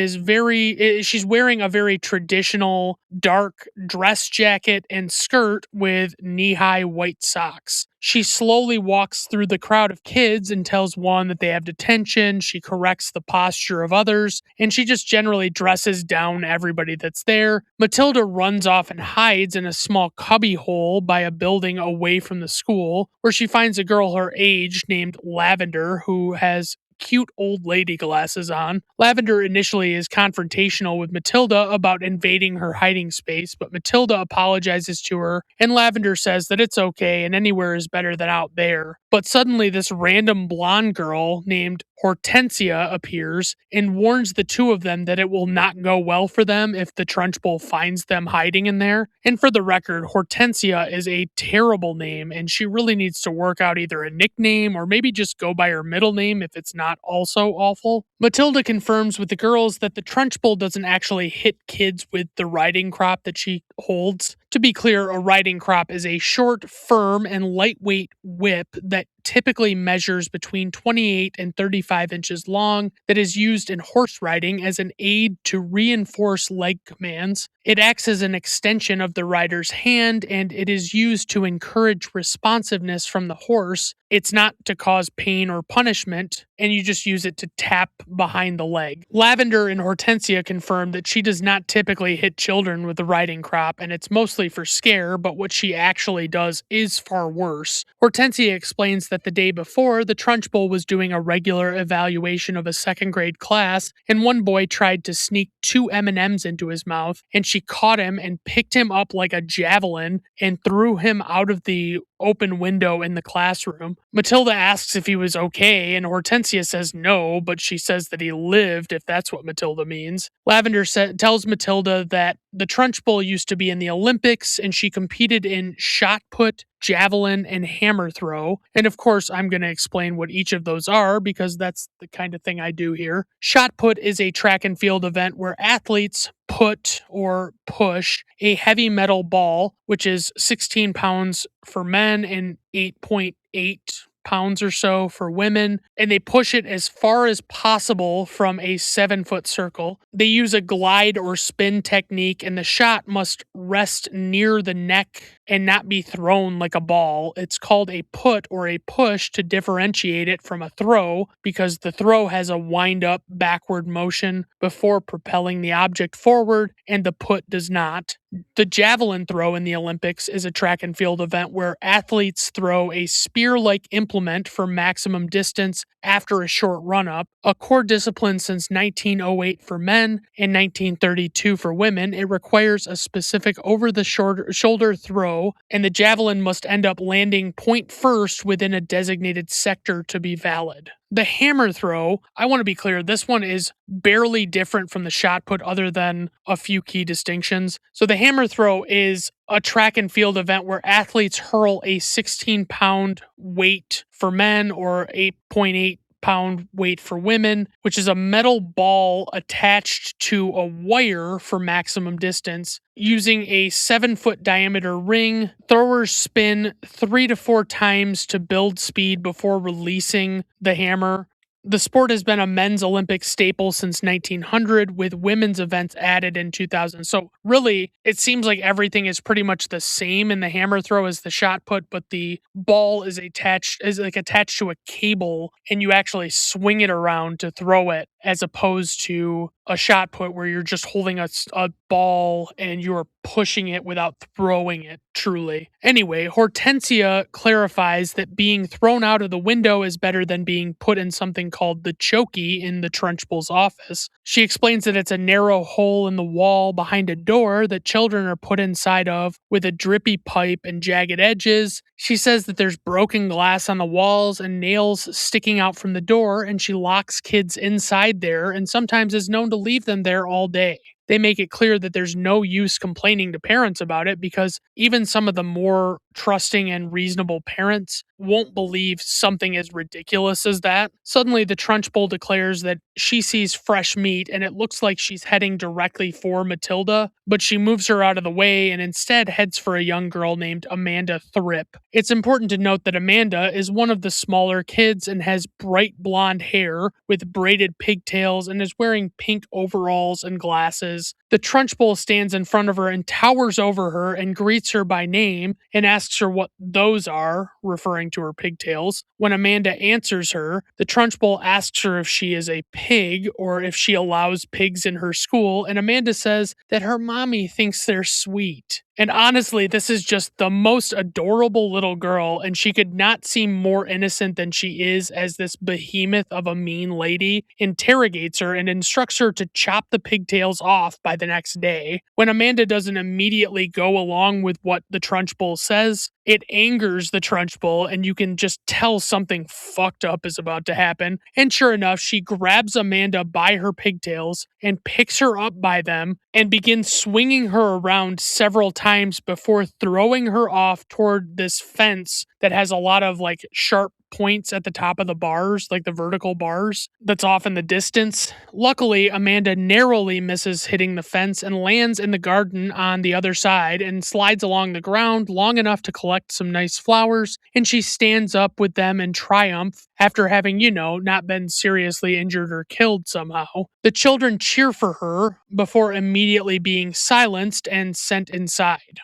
she's wearing a very traditional dark dress jacket and skirt with knee-high white socks. She slowly walks through the crowd of kids and tells one that they have detention. She corrects the posture of others, and she just generally dresses down everybody that's there. Matilda runs off and hides in a small cubby hole by a building away from the school, where she finds a girl her age named Lavender who has cute old lady glasses on. Lavender initially is confrontational with Matilda about invading her hiding space, but Matilda apologizes to her, and Lavender says that it's okay and anywhere is better than out there. But suddenly, this random blonde girl named Hortensia appears and warns the two of them that it will not go well for them if the Trunchbull finds them hiding in there. And for the record, Hortensia is a terrible name, and she really needs to work out either a nickname or maybe just go by her middle name if it's not also awful. Matilda confirms with the girls that the Trunchbull doesn't actually hit kids with the riding crop that she holds. To be clear, a riding crop is a short, firm, and lightweight whip that typically measures between 28 and 35 inches long that is used in horse riding as an aid to reinforce leg commands. It acts as an extension of the rider's hand, and it is used to encourage responsiveness from the horse. It's not to cause pain or punishment, and you just use it to tap behind the leg. Lavender and Hortensia confirm that she does not typically hit children with the riding crop, and it's mostly for scare, but what she actually does is far worse. Hortensia explains that the day before, the Trunchbull was doing a regular evaluation of a second grade class, and one boy tried to sneak 2 M&Ms into his mouth, and she caught him and picked him up like a javelin and threw him out of the open window in the classroom. Matilda asks if he was okay, and Hortensia says no, but she says that he lived, if that's what Matilda means. Lavender tells Matilda that the Trunchbull used to be in the Olympics, and she competed in shot put, javelin, and hammer throw. And of course, I'm going to explain what each of those are because that's the kind of thing I do here. Shot put is a track and field event where athletes put or push a heavy metal ball, which is 16 pounds for men and 8.8 pounds or so for women, and they push it as far as possible from a 7-foot circle. They use a glide or spin technique, and the shot must rest near the neck and not be thrown like a ball. It's called a put or a push to differentiate it from a throw because the throw has a wind-up backward motion before propelling the object forward, and the put does not. The javelin throw in the Olympics is a track and field event where athletes throw a spear-like implement for maximum distance after a short run-up. A core discipline since 1908 for men and 1932 for women, it requires a specific over-the-shoulder throw, and the javelin must end up landing point first within a designated sector to be valid. The hammer throw, I want to be clear, this one is barely different from the shot put other than a few key distinctions. So the hammer throw is a track and field event where athletes hurl a 16-pound weight for men or 8.8 pound weight for women, which is a metal ball attached to a wire for maximum distance. Using a 7-foot diameter ring, throwers spin 3 to 4 times to build speed before releasing the hammer. The sport has been a men's Olympic staple since 1900, with women's events added in 2000. So really, it seems like everything is pretty much the same in the hammer throw as the shot put, but the ball is attached to a cable, and you actually swing it around to throw it as opposed to a shot put where you're just holding a ball and you're pushing it without throwing it truly. Anyway, Hortensia clarifies that being thrown out of the window is better than being put in something called the chokey in the Trunchbull's office. She explains that it's a narrow hole in the wall behind a door that children are put inside of with a drippy pipe and jagged edges. She says that there's broken glass on the walls and nails sticking out from the door, and she locks kids inside there and sometimes is known to leave them there all day. They make it clear that there's no use complaining to parents about it because even some of the more trusting and reasonable parents won't believe something as ridiculous as that. Suddenly, the Trunchbull declares that she sees fresh meat and it looks like she's heading directly for Matilda, but she moves her out of the way and instead heads for a young girl named Amanda Thripp. It's important to note that Amanda is one of the smaller kids and has bright blonde hair with braided pigtails and is wearing pink overalls and glasses. The Trunchbull stands in front of her and towers over her and greets her by name and asks her what those are, referring to her pigtails. When Amanda answers her, the Trunchbull asks her if she is a pig or if she allows pigs in her school, and Amanda says that her mommy thinks they're sweet. And honestly, this is just the most adorable little girl, and she could not seem more innocent than she is as this behemoth of a mean lady interrogates her and instructs her to chop the pigtails off by the next day. When Amanda doesn't immediately go along with what the Trunchbull says, it angers the Trunchbull, and you can just tell something fucked up is about to happen. And sure enough, she grabs Amanda by her pigtails and picks her up by them and begins swinging her around several times before throwing her off toward this fence that has a lot of like sharp points at the top of the bars, like the vertical bars, that's off in the distance. Luckily, Amanda narrowly misses hitting the fence and lands in the garden on the other side and slides along the ground long enough to collect some nice flowers, and she stands up with them in triumph after having, not been seriously injured or killed somehow. The children cheer for her before immediately being silenced and sent inside.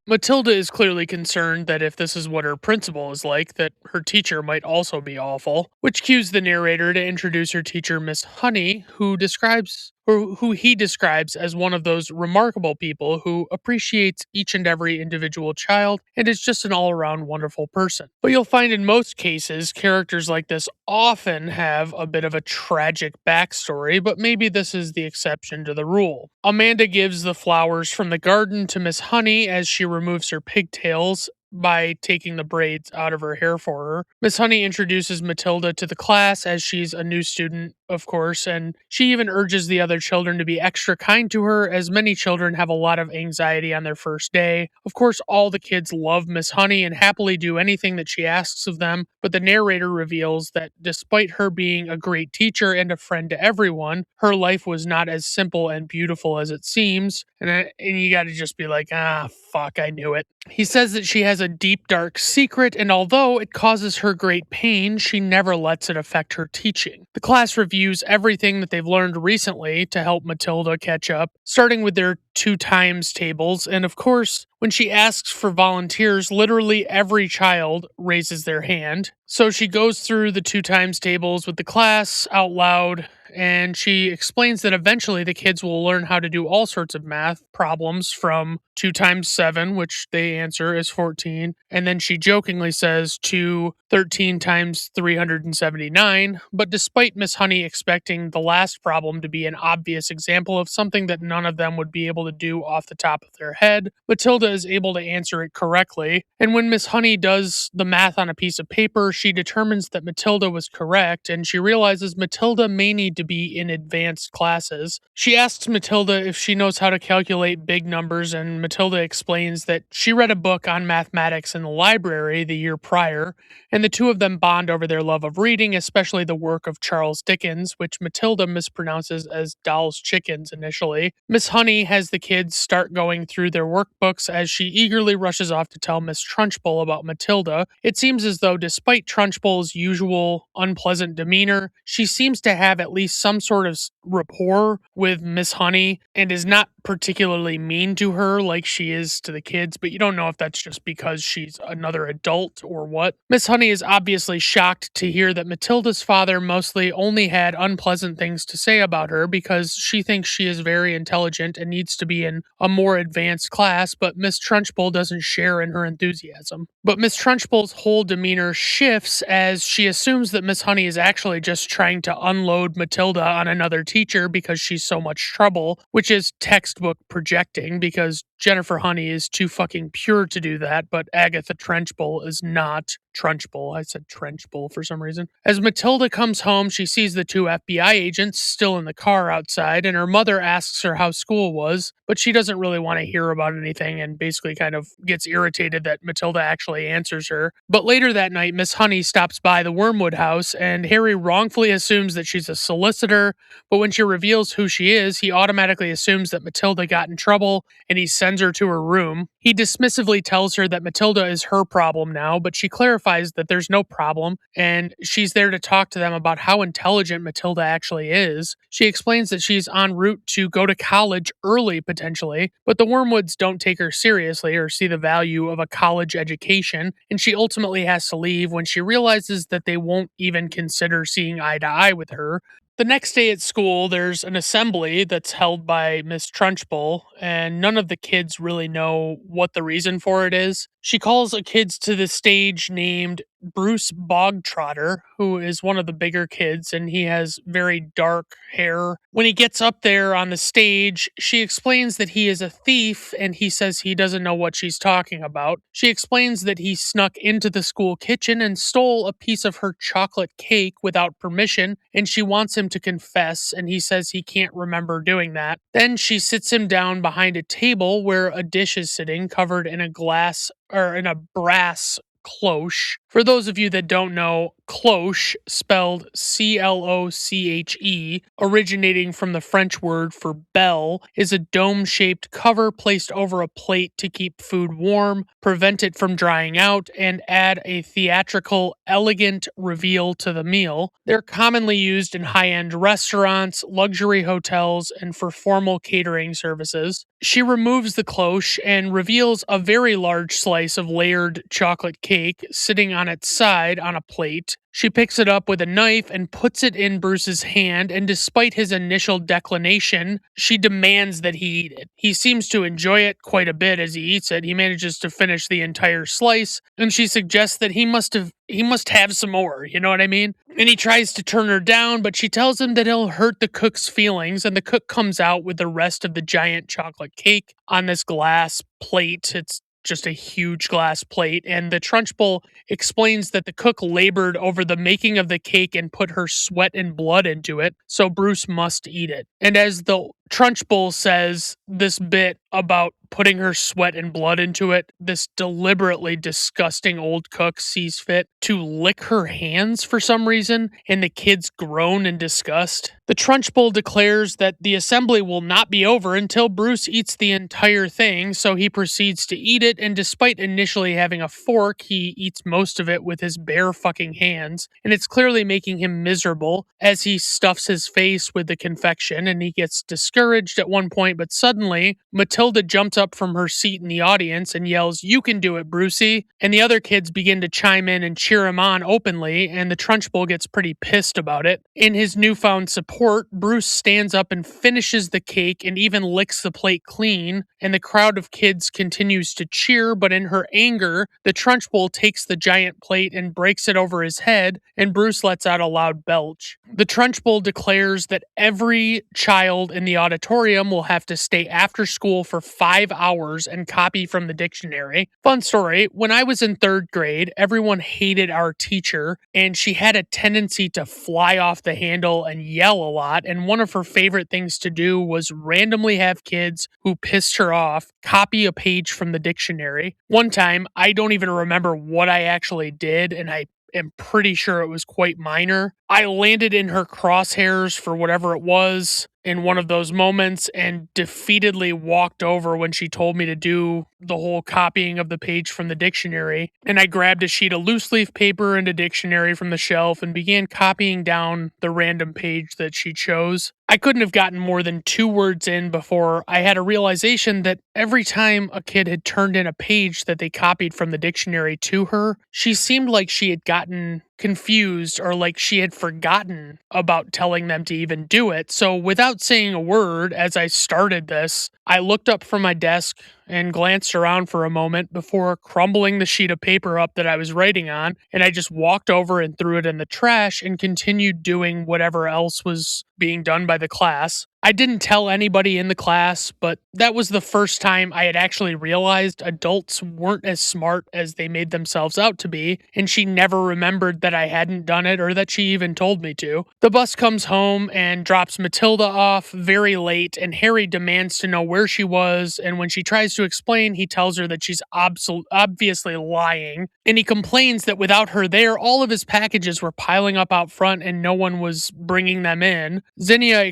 Matilda is clearly concerned that if this is what her principal is like, that her teacher might also be awful, which cues the narrator to introduce her teacher, Miss Honey, who he describes as one of those remarkable people who appreciates each and every individual child and is just an all-around wonderful person. But you'll find in most cases, characters like this often have a bit of a tragic backstory, but maybe this is the exception to the rule. Amanda gives the flowers from the garden to Miss Honey as she removes her pigtails by taking the braids out of her hair for her. Miss Honey introduces Matilda to the class as she's a new student, of course, and she even urges the other children to be extra kind to her, as many children have a lot of anxiety on their first day. Of course, all the kids love Miss Honey and happily do anything that she asks of them, but the narrator reveals that despite her being a great teacher and a friend to everyone, her life was not as simple and beautiful as it seems, and you gotta just be like, fuck, I knew it. He says that she has a deep, dark secret, and although it causes her great pain, she never lets it affect her teaching. The class reviews everything that they've learned recently to help Matilda catch up, starting with their 2 times tables, and of course, when she asks for volunteers, literally every child raises their hand. So she goes through the 2 times tables with the class out loud, and she explains that eventually the kids will learn how to do all sorts of math problems from 2 times 7, which they answer is 14, and then she jokingly says to 13 times 379, but despite Miss Honey expecting the last problem to be an obvious example of something that none of them would be able to do off the top of their head, Matilda is able to answer it correctly, and when Miss Honey does the math on a piece of paper, she determines that Matilda was correct, and she realizes Matilda may need to be in advanced classes. She asks Matilda if she knows how to calculate big numbers, and Matilda explains that she read a book on mathematics in the library the year prior, and the two of them bond over their love of reading, especially the work of Charles Dickens, which Matilda mispronounces as Doll's Chickens initially. Miss Honey has the kids start going through their workbooks as she eagerly rushes off to tell Miss Trunchbull about Matilda. It seems as though despite Trunchbull's usual unpleasant demeanor, she seems to have at least least some sort of rapport with Miss Honey and is not particularly mean to her like she is to the kids, but you don't know if that's just because she's another adult or what. Miss Honey is obviously shocked to hear that Matilda's father mostly only had unpleasant things to say about her because she thinks she is very intelligent and needs to be in a more advanced class, but Miss Trunchbull doesn't share in her enthusiasm. But Miss Trunchbull's whole demeanor shifts as she assumes that Miss Honey is actually just trying to unload Matilda on another teacher because she's so much trouble, which is textbook projecting because Jennifer Honey is too fucking pure to do that, but Agatha Trenchbull is not. Trunchbull. I said Trenchbull for some reason. As Matilda comes home, she sees the two FBI agents still in the car outside, and her mother asks her how school was, but she doesn't really want to hear about anything and basically kind of gets irritated that Matilda actually answers her. But later that night, Miss Honey stops by the Wormwood house, and Harry wrongfully assumes that she's a solicitor, but when she reveals who she is, he automatically assumes that Matilda got in trouble, and he sends her to her room. He dismissively tells her that Matilda is her problem now, but she clarifies that there's no problem, and she's there to talk to them about how intelligent Matilda actually is. She explains that she's en route to go to college early, potentially, but the Wormwoods don't take her seriously or see the value of a college education, and she ultimately has to leave when she realizes that they won't even consider seeing eye to eye with her. The next day at school, there's an assembly that's held by Miss Trunchbull, and none of the kids really know what the reason for it is. She calls a kids to the stage named Bruce Bogtrotter, who is one of the bigger kids, and he has very dark hair. When he gets up there on the stage, she explains that he is a thief, and he says he doesn't know what she's talking about. She explains that he snuck into the school kitchen and stole a piece of her chocolate cake without permission, and she wants him to confess, and he says he can't remember doing that. Then she sits him down behind a table where a dish is sitting covered in in a brass cloche. For those of you that don't know, cloche, spelled Cloche, originating from the French word for bell, is a dome-shaped cover placed over a plate to keep food warm, prevent it from drying out, and add a theatrical, elegant reveal to the meal. They're commonly used in high-end restaurants, luxury hotels, and for formal catering services. She removes the cloche and reveals a very large slice of layered chocolate cake sitting on its side on a plate. She picks it up with a knife and puts it in Bruce's hand, and despite his initial declination, she demands that he eat it. He seems to enjoy it quite a bit as he eats it. He manages to finish the entire slice, and she suggests that he must have some more, you know what I mean? And he tries to turn her down, but she tells him that he'll hurt the cook's feelings, and the cook comes out with the rest of the giant chocolate cake on this glass plate. It's just a huge glass plate, and the Trunchbull explains that the cook labored over the making of the cake and put her sweat and blood into it, so Bruce must eat it. And as the Trunchbull says this bit about putting her sweat and blood into it, this deliberately disgusting old cook sees fit to lick her hands for some reason, and the kids groan in disgust. The Trunchbull declares that the assembly will not be over until Bruce eats the entire thing, so he proceeds to eat it, and despite initially having a fork, he eats most of it with his bare fucking hands, and it's clearly making him miserable as he stuffs his face with the confection, and he gets discouraged at one point, but suddenly, Matilda jumps up from her seat in the audience and yells, "You can do it, Brucey," and the other kids begin to chime in and cheer him on openly, and the Trunchbull gets pretty pissed about it. In his newfound support, Bruce stands up and finishes the cake and even licks the plate clean, and the crowd of kids continues to cheer, but in her anger, the Trunchbull takes the giant plate and breaks it over his head, and Bruce lets out a loud belch. The Trunchbull declares that every child in the auditorium will have to stay after school for 5 hours and copy from the dictionary. Fun story, when I was in 3rd grade, everyone hated our teacher, and she had a tendency to fly off the handle and yell a lot, and one of her favorite things to do was randomly have kids who pissed her off copy a page from the dictionary. One time, I don't even remember what I actually did, and I am pretty sure it was quite minor. I landed in her crosshairs for whatever it was in one of those moments and defeatedly walked over when she told me to do the whole copying of the page from the dictionary. And I grabbed a sheet of loose leaf paper and a dictionary from the shelf and began copying down the random page that she chose. I couldn't have gotten more than 2 words in before I had a realization that every time a kid had turned in a page that they copied from the dictionary to her, she seemed like she had gotten confused or like she had forgotten about telling them to even do it. So without saying a word as I started this, I looked up from my desk and glanced around for a moment before crumbling the sheet of paper up that I was writing on, and I just walked over and threw it in the trash and continued doing whatever else was being done by the class. I didn't tell anybody in the class, but that was the first time I had actually realized adults weren't as smart as they made themselves out to be, and she never remembered that I hadn't done it or that she even told me to. The bus comes home and drops Matilda off very late, and Harry demands to know where she was, and when she tries to explain, he tells her that she's obviously lying, and he complains that without her there, all of his packages were piling up out front and no one was bringing them in. Zinnia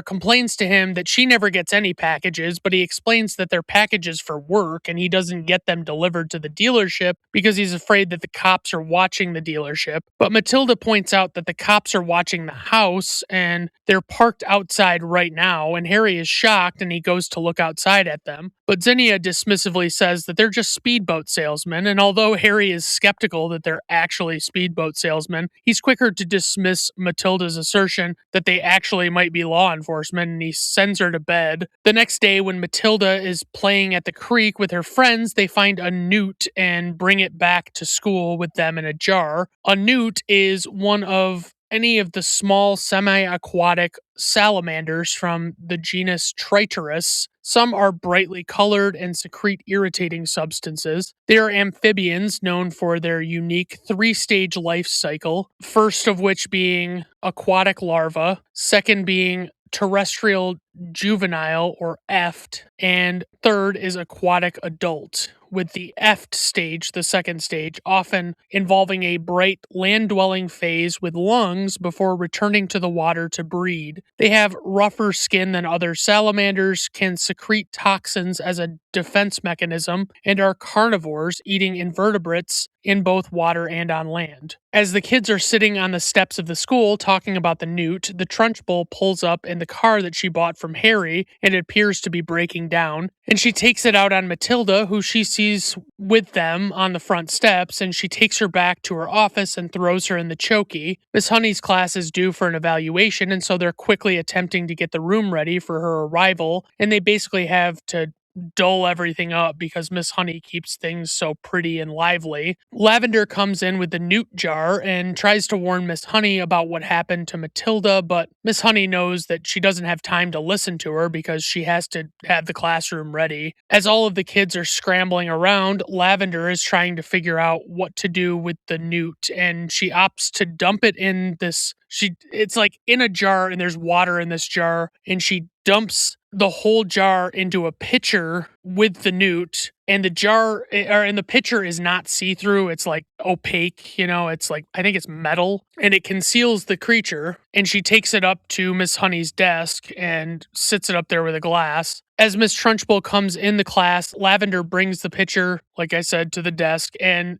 complains to him that she never gets any packages, but he explains that they're packages for work and he doesn't get them delivered to the dealership because he's afraid that the cops are watching the dealership. But Matilda points out that the cops are watching the house and they're parked outside right now, and Harry is shocked and he goes to look outside at them. But Zinnia dismissively says that they're just speedboat salesmen, and although Harry is skeptical that they're actually speedboat salesmen, he's quicker to dismiss Matilda's assertion that they actually might be law enforcement, and he sends her to bed. The next day, when Matilda is playing at the creek with her friends, they find a newt and bring it back to school with them in a jar. A newt is one of any of the small semi-aquatic salamanders from the genus Triturus. Some are brightly colored and secrete irritating substances. They are amphibians known for their unique 3-stage life cycle, first of which being aquatic larva, second being terrestrial juvenile or eft, and third is aquatic adult, with the eft stage, the second stage, often involving a bright land-dwelling phase with lungs before returning to the water to breed. They have rougher skin than other salamanders, can secrete toxins as a defense mechanism, and are carnivores, eating invertebrates in both water and on land. As the kids are sitting on the steps of the school talking about the newt, the Trunchbull pulls up in the car that she bought from Harry, and it appears to be breaking down, and she takes it out on Matilda, who she sees with them on the front steps, and she takes her back to her office and throws her in the chokey. Miss Honey's class is due for an evaluation, and so they're quickly attempting to get the room ready for her arrival, and they basically have to dull everything up because Miss Honey keeps things so pretty and lively. Lavender comes in with the newt jar and tries to warn Miss Honey about what happened to Matilda, but Miss Honey knows that she doesn't have time to listen to her because she has to have the classroom ready. As all of the kids are scrambling around, Lavender is trying to figure out what to do with the newt, and she opts to dump it in this. It's like in a jar, and there's water in this jar, and she dumps the whole jar into a pitcher with the newt, and the pitcher is not see-through. It's like opaque, it's like, I think it's metal, and it conceals the creature, and she takes it up to Miss Honey's desk and sits it up there with a glass. As Miss Trunchbull comes in the class, Lavender brings the pitcher, like I said, to the desk, and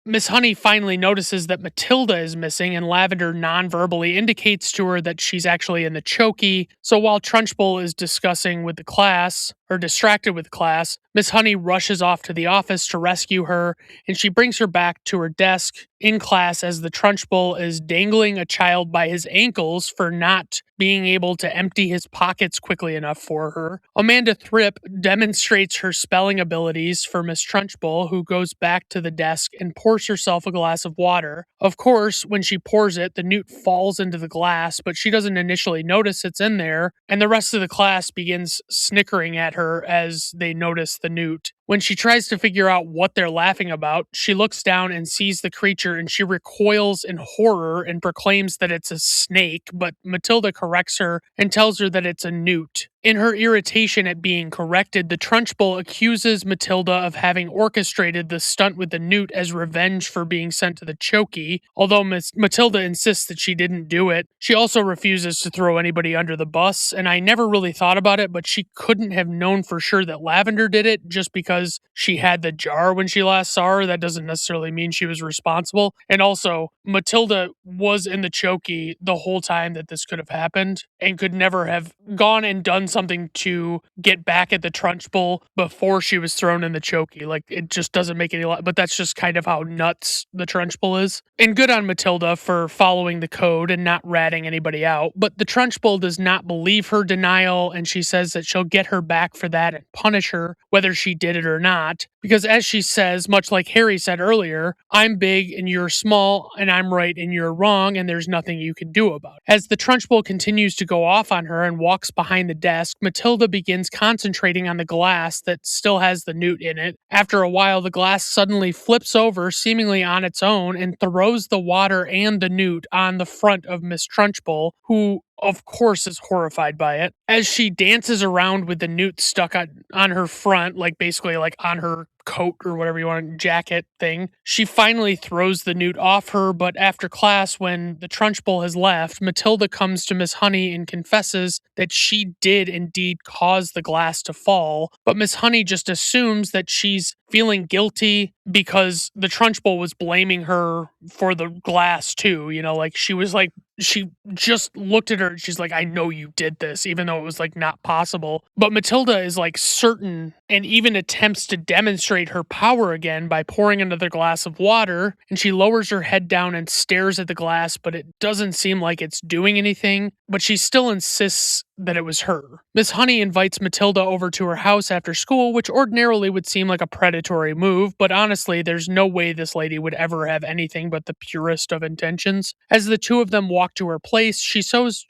Miss Honey finally notices that Matilda is missing, and Lavender non-verbally indicates to her that she's actually in the chokey. So while Trunchbull is discussing with the class, or distracted with class, Miss Honey rushes off to the office to rescue her, and she brings her back to her desk in class as the Trunchbull is dangling a child by his ankles for not being able to empty his pockets quickly enough for her. Amanda Thripp demonstrates her spelling abilities for Miss Trunchbull, who goes back to the desk and pours herself a glass of water. Of course, when she pours it, the newt falls into the glass, but she doesn't initially notice it's in there, and the rest of the class begins snickering at her as they notice the newt. When she tries to figure out what they're laughing about, she looks down and sees the creature, and she recoils in horror and proclaims that it's a snake, but Matilda corrects her and tells her that it's a newt. In her irritation at being corrected, the Trunchbull accuses Matilda of having orchestrated the stunt with the newt as revenge for being sent to the chokey. Although Matilda insists that she didn't do it, she also refuses to throw anybody under the bus, and I never really thought about it, but she couldn't have known for sure that Lavender did it just because she had the jar when she last saw her. That doesn't necessarily mean she was responsible. And also, Matilda was in the chokey the whole time that this could have happened and could never have gone and done something to get back at the Trunchbull before she was thrown in the chokey. Like, it just doesn't make any but that's just kind of how nuts the Trunchbull is. And good on Matilda for following the code and not ratting anybody out, but the Trunchbull does not believe her denial, and she says that she'll get her back for that and punish her whether she did it or not, because as she says, much like Harry said earlier, I'm big and you're small, and I'm right and you're wrong, and there's nothing you can do about it. As the Trunchbull continues to go off on her and walks behind the desk, Matilda begins concentrating on the glass that still has the newt in it. After a while, the glass suddenly flips over, seemingly on its own, and throws the water and the newt on the front of Miss Trunchbull, who of course is horrified by it. As she dances around with the newt stuck on her front, like basically like on her coat or whatever you want, jacket thing, she finally throws the newt off her, but after class, when the Trunchbull has left, Matilda comes to Miss Honey and confesses that she did indeed cause the glass to fall, but Miss Honey just assumes that she's feeling guilty because the Trunchbull was blaming her for the glass too, like she was like, she just looked at her and she's like, I know you did this, even though it was like not possible. But Matilda is like certain and even attempts to demonstrate her power again by pouring another glass of water, and she lowers her head down and stares at the glass, but it doesn't seem like it's doing anything, but she still insists that it was her. Miss Honey invites Matilda over to her house after school, which ordinarily would seem like a predatory move, but honestly, there's no way this lady would ever have anything but the purest of intentions. As the two of them walk to her place, she shows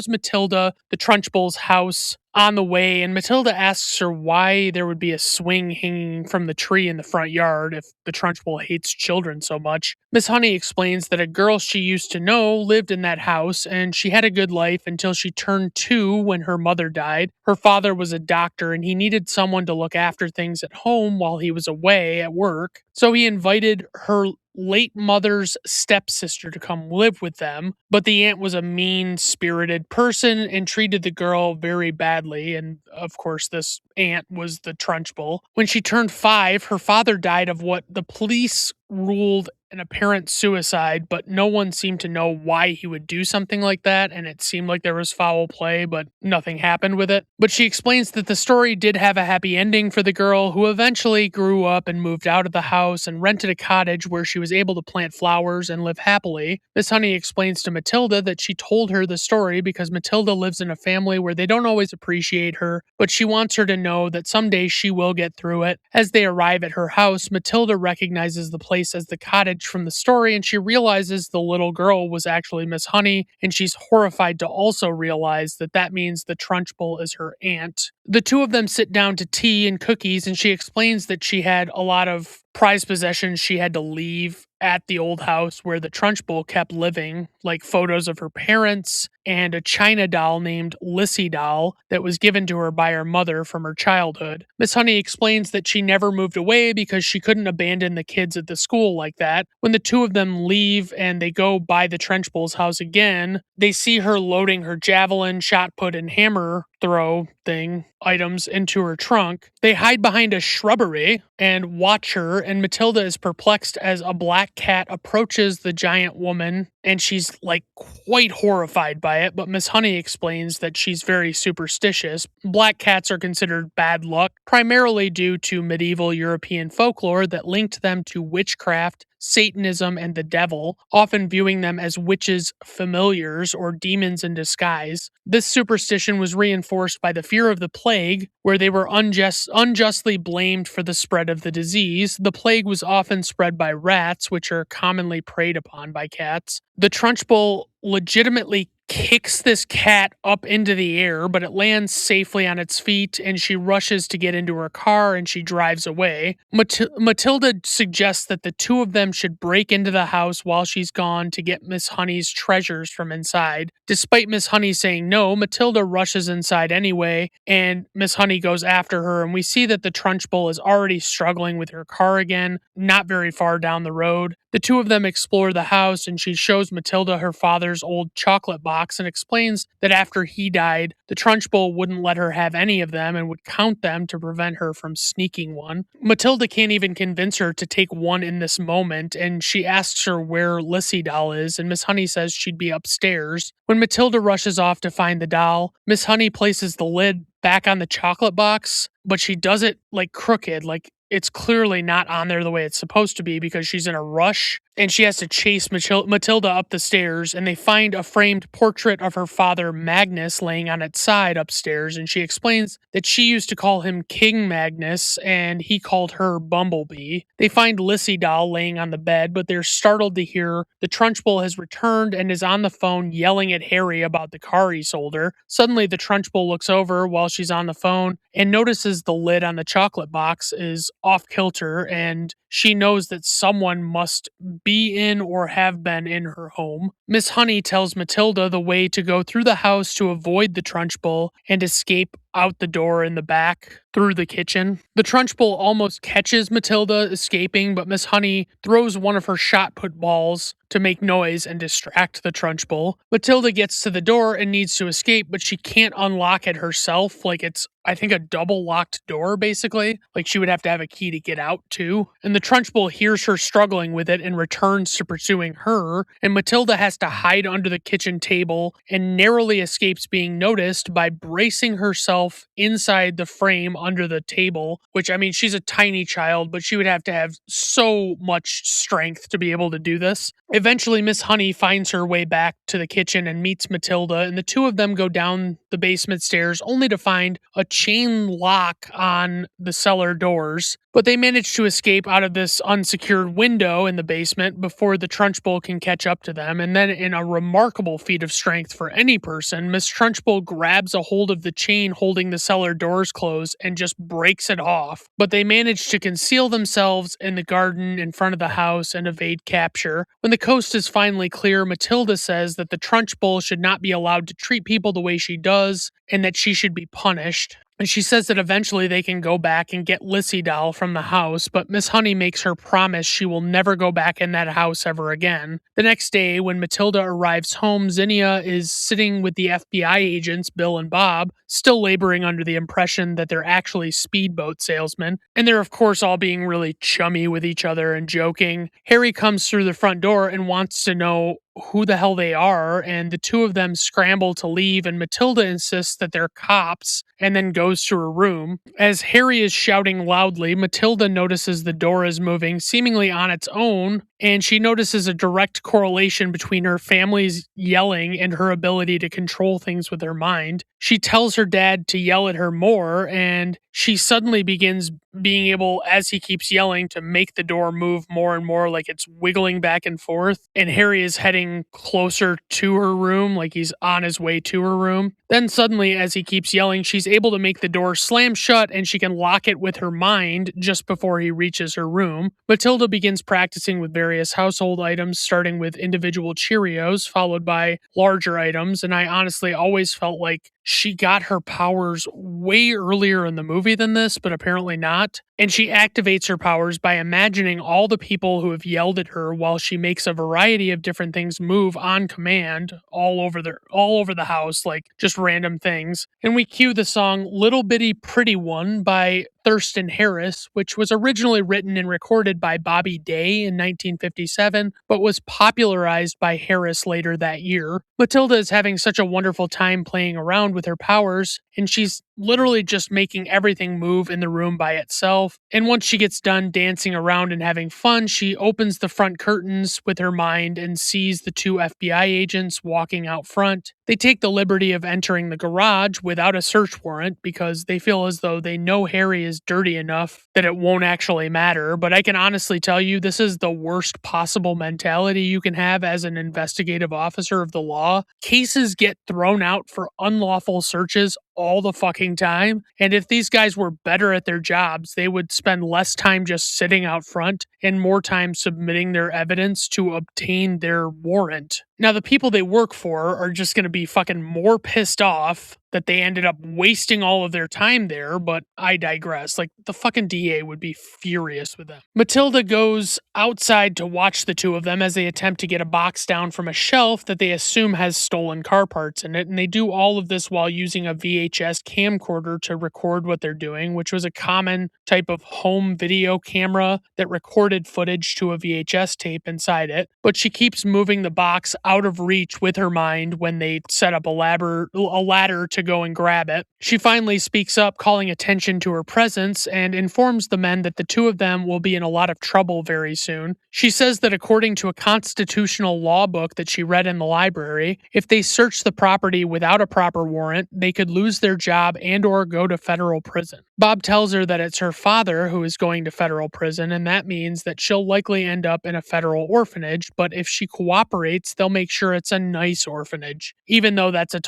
Matilda the Trunchbull's house on the way, and Matilda asks her why there would be a swing hanging from the tree in the front yard if the Trunchbull hates children so much. Miss Honey explains that a girl she used to know lived in that house, and she had a good life until she turned 2 when her mother died. Her father was a doctor, and he needed someone to look after things at home while he was away at work, so he invited her late mother's stepsister to come live with them, but the aunt was a mean-spirited person and treated the girl very badly, and of course this aunt was the Trunchbull. When she turned 5, her father died of what the police ruled an apparent suicide, but no one seemed to know why he would do something like that, and it seemed like there was foul play, but nothing happened with it. But she explains that the story did have a happy ending for the girl, who eventually grew up and moved out of the house and rented a cottage where she was able to plant flowers and live happily. Miss Honey explains to Matilda that she told her the story because Matilda lives in a family where they don't always appreciate her, but she wants her to know that someday she will get through it. As they arrive at her house, Matilda recognizes the place as the cottage from the story, and she realizes the little girl was actually Miss Honey, and she's horrified to also realize that that means the Trunchbull is her aunt. The two of them sit down to tea and cookies, and she explains that she had a lot of prized possessions she had to leave at the old house where the Trunchbull kept living, like photos of her parents and a China doll named Lissy Doll that was given to her by her mother from her childhood. Miss Honey explains that she never moved away because she couldn't abandon the kids at the school like that. When the two of them leave and they go by the Trunchbull's house again, they see her loading her javelin, shot put, and hammer throw thing items into her trunk. They hide behind a shrubbery and watch her, and Matilda is perplexed as a black cat approaches the giant woman, and she's like quite horrified by it, but Miss Honey explains that she's very superstitious. Black cats are considered bad luck, primarily due to medieval European folklore that linked them to witchcraft, Satanism, and the devil, often viewing them as witches' familiars or demons in disguise. This superstition was reinforced by the fear of the plague, where they were unjustly blamed for the spread of the disease. The plague was often spread by rats, which are commonly preyed upon by cats. The Trunchbull legitimately kicks this cat up into the air, but it lands safely on its feet and she rushes to get into her car and she drives away. Matilda suggests that the two of them should break into the house while she's gone to get Miss Honey's treasures from inside. Despite Miss Honey saying no, Matilda rushes inside anyway, and Miss Honey goes after her, and we see that the Trunchbull is already struggling with her car again, not very far down the road. The two of them explore the house, and she shows Matilda her father's old chocolate box and explains that after he died, the Trunchbull wouldn't let her have any of them and would count them to prevent her from sneaking one. Matilda can't even convince her to take one in this moment, and she asks her where Lissy doll is, and Miss Honey says she'd be upstairs. When Matilda rushes off to find the doll, Miss Honey places the lid back on the chocolate box, but she does it like crooked, like it's clearly not on there the way it's supposed to be because she's in a rush and she has to chase Matilda up the stairs, and they find a framed portrait of her father Magnus laying on its side upstairs, and she explains that she used to call him King Magnus and he called her Bumblebee. They find Lissy doll laying on the bed, but they're startled to hear the Trunchbull has returned and is on the phone yelling at Harry about the car he sold her. Suddenly the Trunchbull looks over while she's on the phone and notices the lid on the chocolate box is off kilter, and she knows that someone must be in or have been in her home. Miss Honey tells Matilda the way to go through the house to avoid the Trunchbull and escape out the door in the back through the kitchen. The Trunchbull almost catches Matilda escaping, but Miss Honey throws one of her shot put balls to make noise and distract the Trunchbull. Matilda gets to the door and needs to escape, but she can't unlock it herself. Like it's, I think, a double locked door, basically. Like she would have to have a key to get out too. And the Trunchbull hears her struggling with it and returns to pursuing her. And Matilda has to hide under the kitchen table and narrowly escapes being noticed by bracing herself inside the frame under the table, which, I mean, she's a tiny child, but she would have to have so much strength to be able to do this. Eventually, Miss Honey finds her way back to the kitchen and meets Matilda, and the two of them go down the basement stairs only to find a chain lock on the cellar doors. But they manage to escape out of this unsecured window in the basement before the Trunchbull can catch up to them. And then, in a remarkable feat of strength for any person, Miss Trunchbull grabs a hold of the chain holding the cellar doors closed and just breaks it off. But they manage to conceal themselves in the garden in front of the house and evade capture. When the coast is finally clear, Matilda says that the Trunchbull should not be allowed to treat people the way she does and that she should be punished. And she says that eventually they can go back and get Lissy doll from the house, but Miss Honey makes her promise she will never go back in that house ever again. The next day, when Matilda arrives home, Zinnia is sitting with the FBI agents, Bill and Bob, still laboring under the impression that they're actually speedboat salesmen. And they're, of course, all being really chummy with each other and joking. Harry comes through the front door and wants to know who the hell they are, and the two of them scramble to leave, and Matilda insists that they're cops and then goes to her room. As Harry is shouting loudly, Matilda notices the door is moving seemingly on its own, and she notices a direct correlation between her family's yelling and her ability to control things with her mind. She tells her dad to yell at her more, and she suddenly begins being able, as he keeps yelling, to make the door move more and more, like it's wiggling back and forth. And Harry is heading closer to her room, like he's on his way to her room. Then suddenly, as he keeps yelling, she's able to make the door slam shut and she can lock it with her mind just before he reaches her room. Matilda begins practicing with various household items, starting with individual Cheerios, followed by larger items. And I honestly always felt like she got her powers way earlier in the movie than this, but apparently not. And she activates her powers by imagining all the people who have yelled at her while she makes a variety of different things move on command all over the house, like just random things. And we cue the song Little Bitty Pretty One by Thurston Harris, which was originally written and recorded by Bobby Day in 1957, but was popularized by Harris later that year. Matilda is having such a wonderful time playing around with her powers, and she's literally just making everything move in the room by itself. And once she gets done dancing around and having fun, she opens the front curtains with her mind and sees the two FBI agents walking out front. They take the liberty of entering the garage without a search warrant because they feel as though they know Harry is dirty enough that it won't actually matter. But I can honestly tell you, this is the worst possible mentality you can have as an investigative officer of the law. Cases get thrown out for unlawful searches all the fucking time. And if these guys were better at their jobs, they would spend less time just sitting out front and more time submitting their evidence to obtain their warrant. Now, the people they work for are just going to be fucking more pissed off that they ended up wasting all of their time there, but I digress. Like, the fucking DA would be furious with them. Matilda goes outside to watch the two of them as they attempt to get a box down from a shelf that they assume has stolen car parts in it, and they do all of this while using a VHS camcorder to record what they're doing, which was a common type of home video camera that recorded footage to a VHS tape inside it. But she keeps moving the box out of reach with her mind when they set up a ladder to go and grab it. She finally speaks up, calling attention to her presence, and informs the men that the two of them will be in a lot of trouble very soon. She says that according to a constitutional law book that she read in the library, if they search the property without a proper warrant, they could lose their job and or go to federal prison. Bob tells her that it's her father who is going to federal prison, and that means that she'll likely end up in a federal orphanage, but if she cooperates, they'll make sure it's a nice orphanage. Even though that's a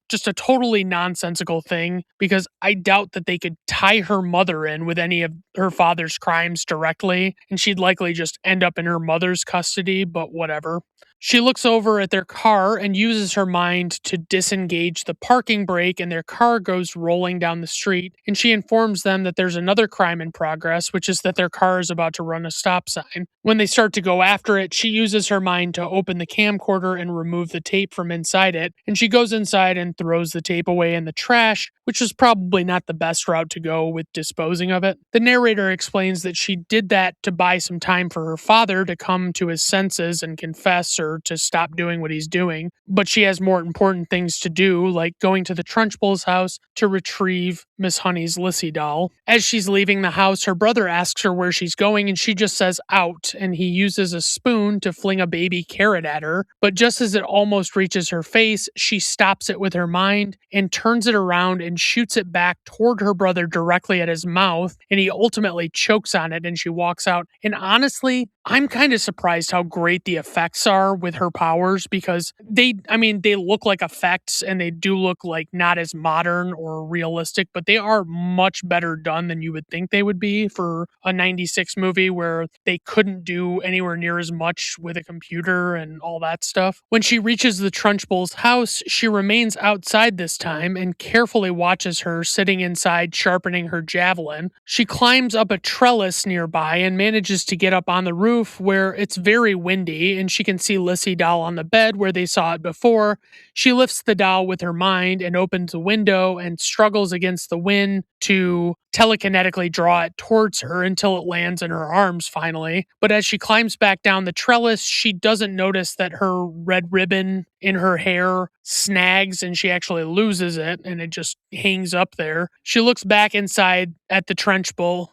just a totally nonsensical thing, because I doubt that they could tie her mother in with any of her father's crimes directly, and she'd likely just end up in her mother's custody, but whatever. She looks over at their car and uses her mind to disengage the parking brake, and their car goes rolling down the street. And she informs them that there's another crime in progress, which is that their car is about to run a stop sign. When they start to go after it, she uses her mind to open the camcorder and remove the tape from inside it. And she goes inside and throws the tape away in the trash, which is probably not the best route to go with disposing of it. The narrator explains that she did that to buy some time for her father to come to his senses and confess or to stop doing what he's doing, but she has more important things to do, like going to the Trunchbull's house to retrieve Miss Honey's Lissy doll. As she's leaving the house, her brother asks her where she's going, and she just says out, and he uses a spoon to fling a baby carrot at her, but just as it almost reaches her face, she stops it with her mind and turns it around and shoots it back toward her brother directly at his mouth, and he ultimately chokes on it and she walks out. And honestly, I'm kind of surprised how great the effects are with her powers, because they look like effects and they do look like not as modern or realistic, but they are much better done than you would think they would be for a 96 movie where they couldn't do anywhere near as much with a computer and all that stuff. When she reaches the Trunchbull's house, she remains outside this time and carefully watches her sitting inside sharpening her javelin. She climbs up a trellis nearby and manages to get up on the roof where it's very windy and she can see Lissy doll on the bed where they saw it before. She lifts the doll with her mind and opens the window and struggles against the wind to telekinetically draw it towards her until it lands in her arms finally. But as she climbs back down the trellis, she doesn't notice that her red ribbon in her hair snags and she actually loses it and it just hangs up there. She looks back inside at the Trunchbull,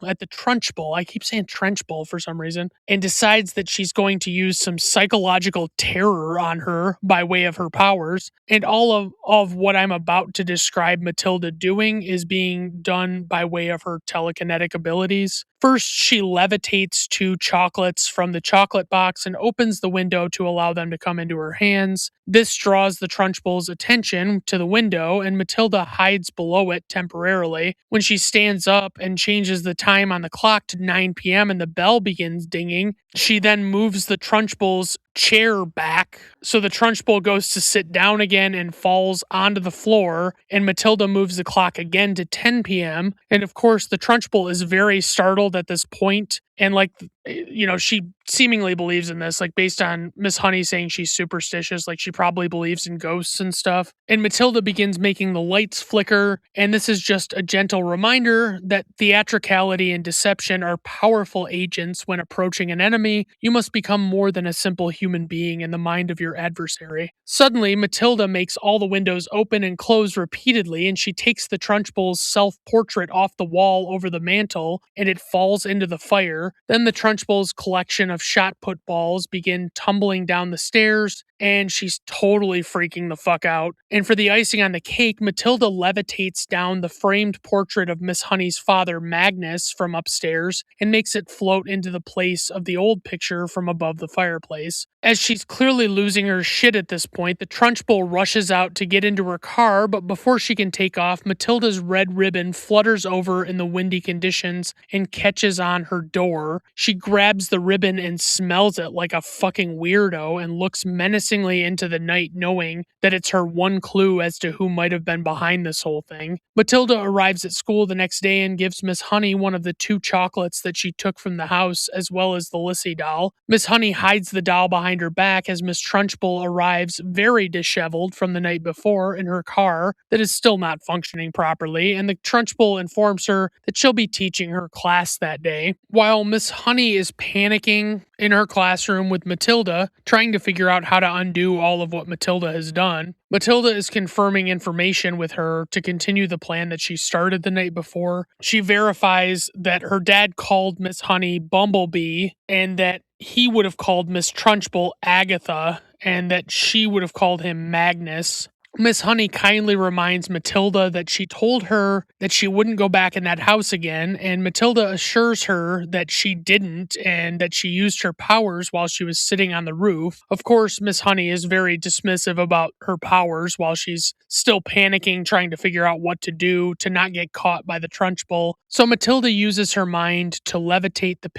I keep saying Trenchbull for some reason, and decides that she's going to use some psychological terror on her by way of her powers. And all of what I'm about to describe Matilda doing is being done by way of her telekinetic abilities. First, she levitates 2 chocolates from the chocolate box and opens the window to allow them to come into her hands. This draws the Trunchbull's attention to the window, and Matilda hides below it temporarily. When she stands up and changes the time on the clock to 9 p.m. and the bell begins dinging, she then moves the Trunchbull's chair back, so the Trunchbull goes to sit down again and falls onto the floor, and Matilda moves the clock again to 10 p.m. And of course, the Trunchbull is very startled at this point, and she seemingly believes in this, like based on Miss Honey saying she's superstitious, like she probably believes in ghosts and stuff. And Matilda begins making the lights flicker, and this is just a gentle reminder that theatricality and deception are powerful agents when approaching an enemy. You must become more than a simple human being in the mind of your adversary. Suddenly, Matilda makes all the windows open and close repeatedly, and she takes the Trunchbull's self-portrait off the wall over the mantle, and it falls into the fire. Then the Trunchbull's collection of shot put balls begin tumbling down the stairs, and she's totally freaking the fuck out. And for the icing on the cake, Matilda levitates down the framed portrait of Miss Honey's father, Magnus, from upstairs and makes it float into the place of the old picture from above the fireplace. As she's clearly losing her shit at this point, the Trunchbull rushes out to get into her car, but before she can take off, Matilda's red ribbon flutters over in the windy conditions and catches on her door. She grabs the ribbon and smells it like a fucking weirdo and looks menacingly into the night, knowing that it's her one clue as to who might have been behind this whole thing. Matilda arrives at school the next day and gives Miss Honey one of the 2 chocolates that she took from the house, as well as the Lissy doll. Miss Honey hides the doll behind her back as Miss Trunchbull arrives very disheveled from the night before in her car that is still not functioning properly, and the Trunchbull informs her that she'll be teaching her class that day. While Miss Honey is panicking in her classroom with Matilda, trying to figure out how to undo all of what Matilda has done, Matilda is confirming information with her to continue the plan that she started the night before. She verifies that her dad called Miss Honey Bumblebee and that he would have called Miss Trunchbull Agatha and that she would have called him Magnus. Miss Honey kindly reminds Matilda that she told her that she wouldn't go back in that house again, and Matilda assures her that she didn't and that she used her powers while she was sitting on the roof. Of course, Miss Honey is very dismissive about her powers while she's still panicking, trying to figure out what to do to not get caught by the Trunchbull. So Matilda uses her mind to levitate the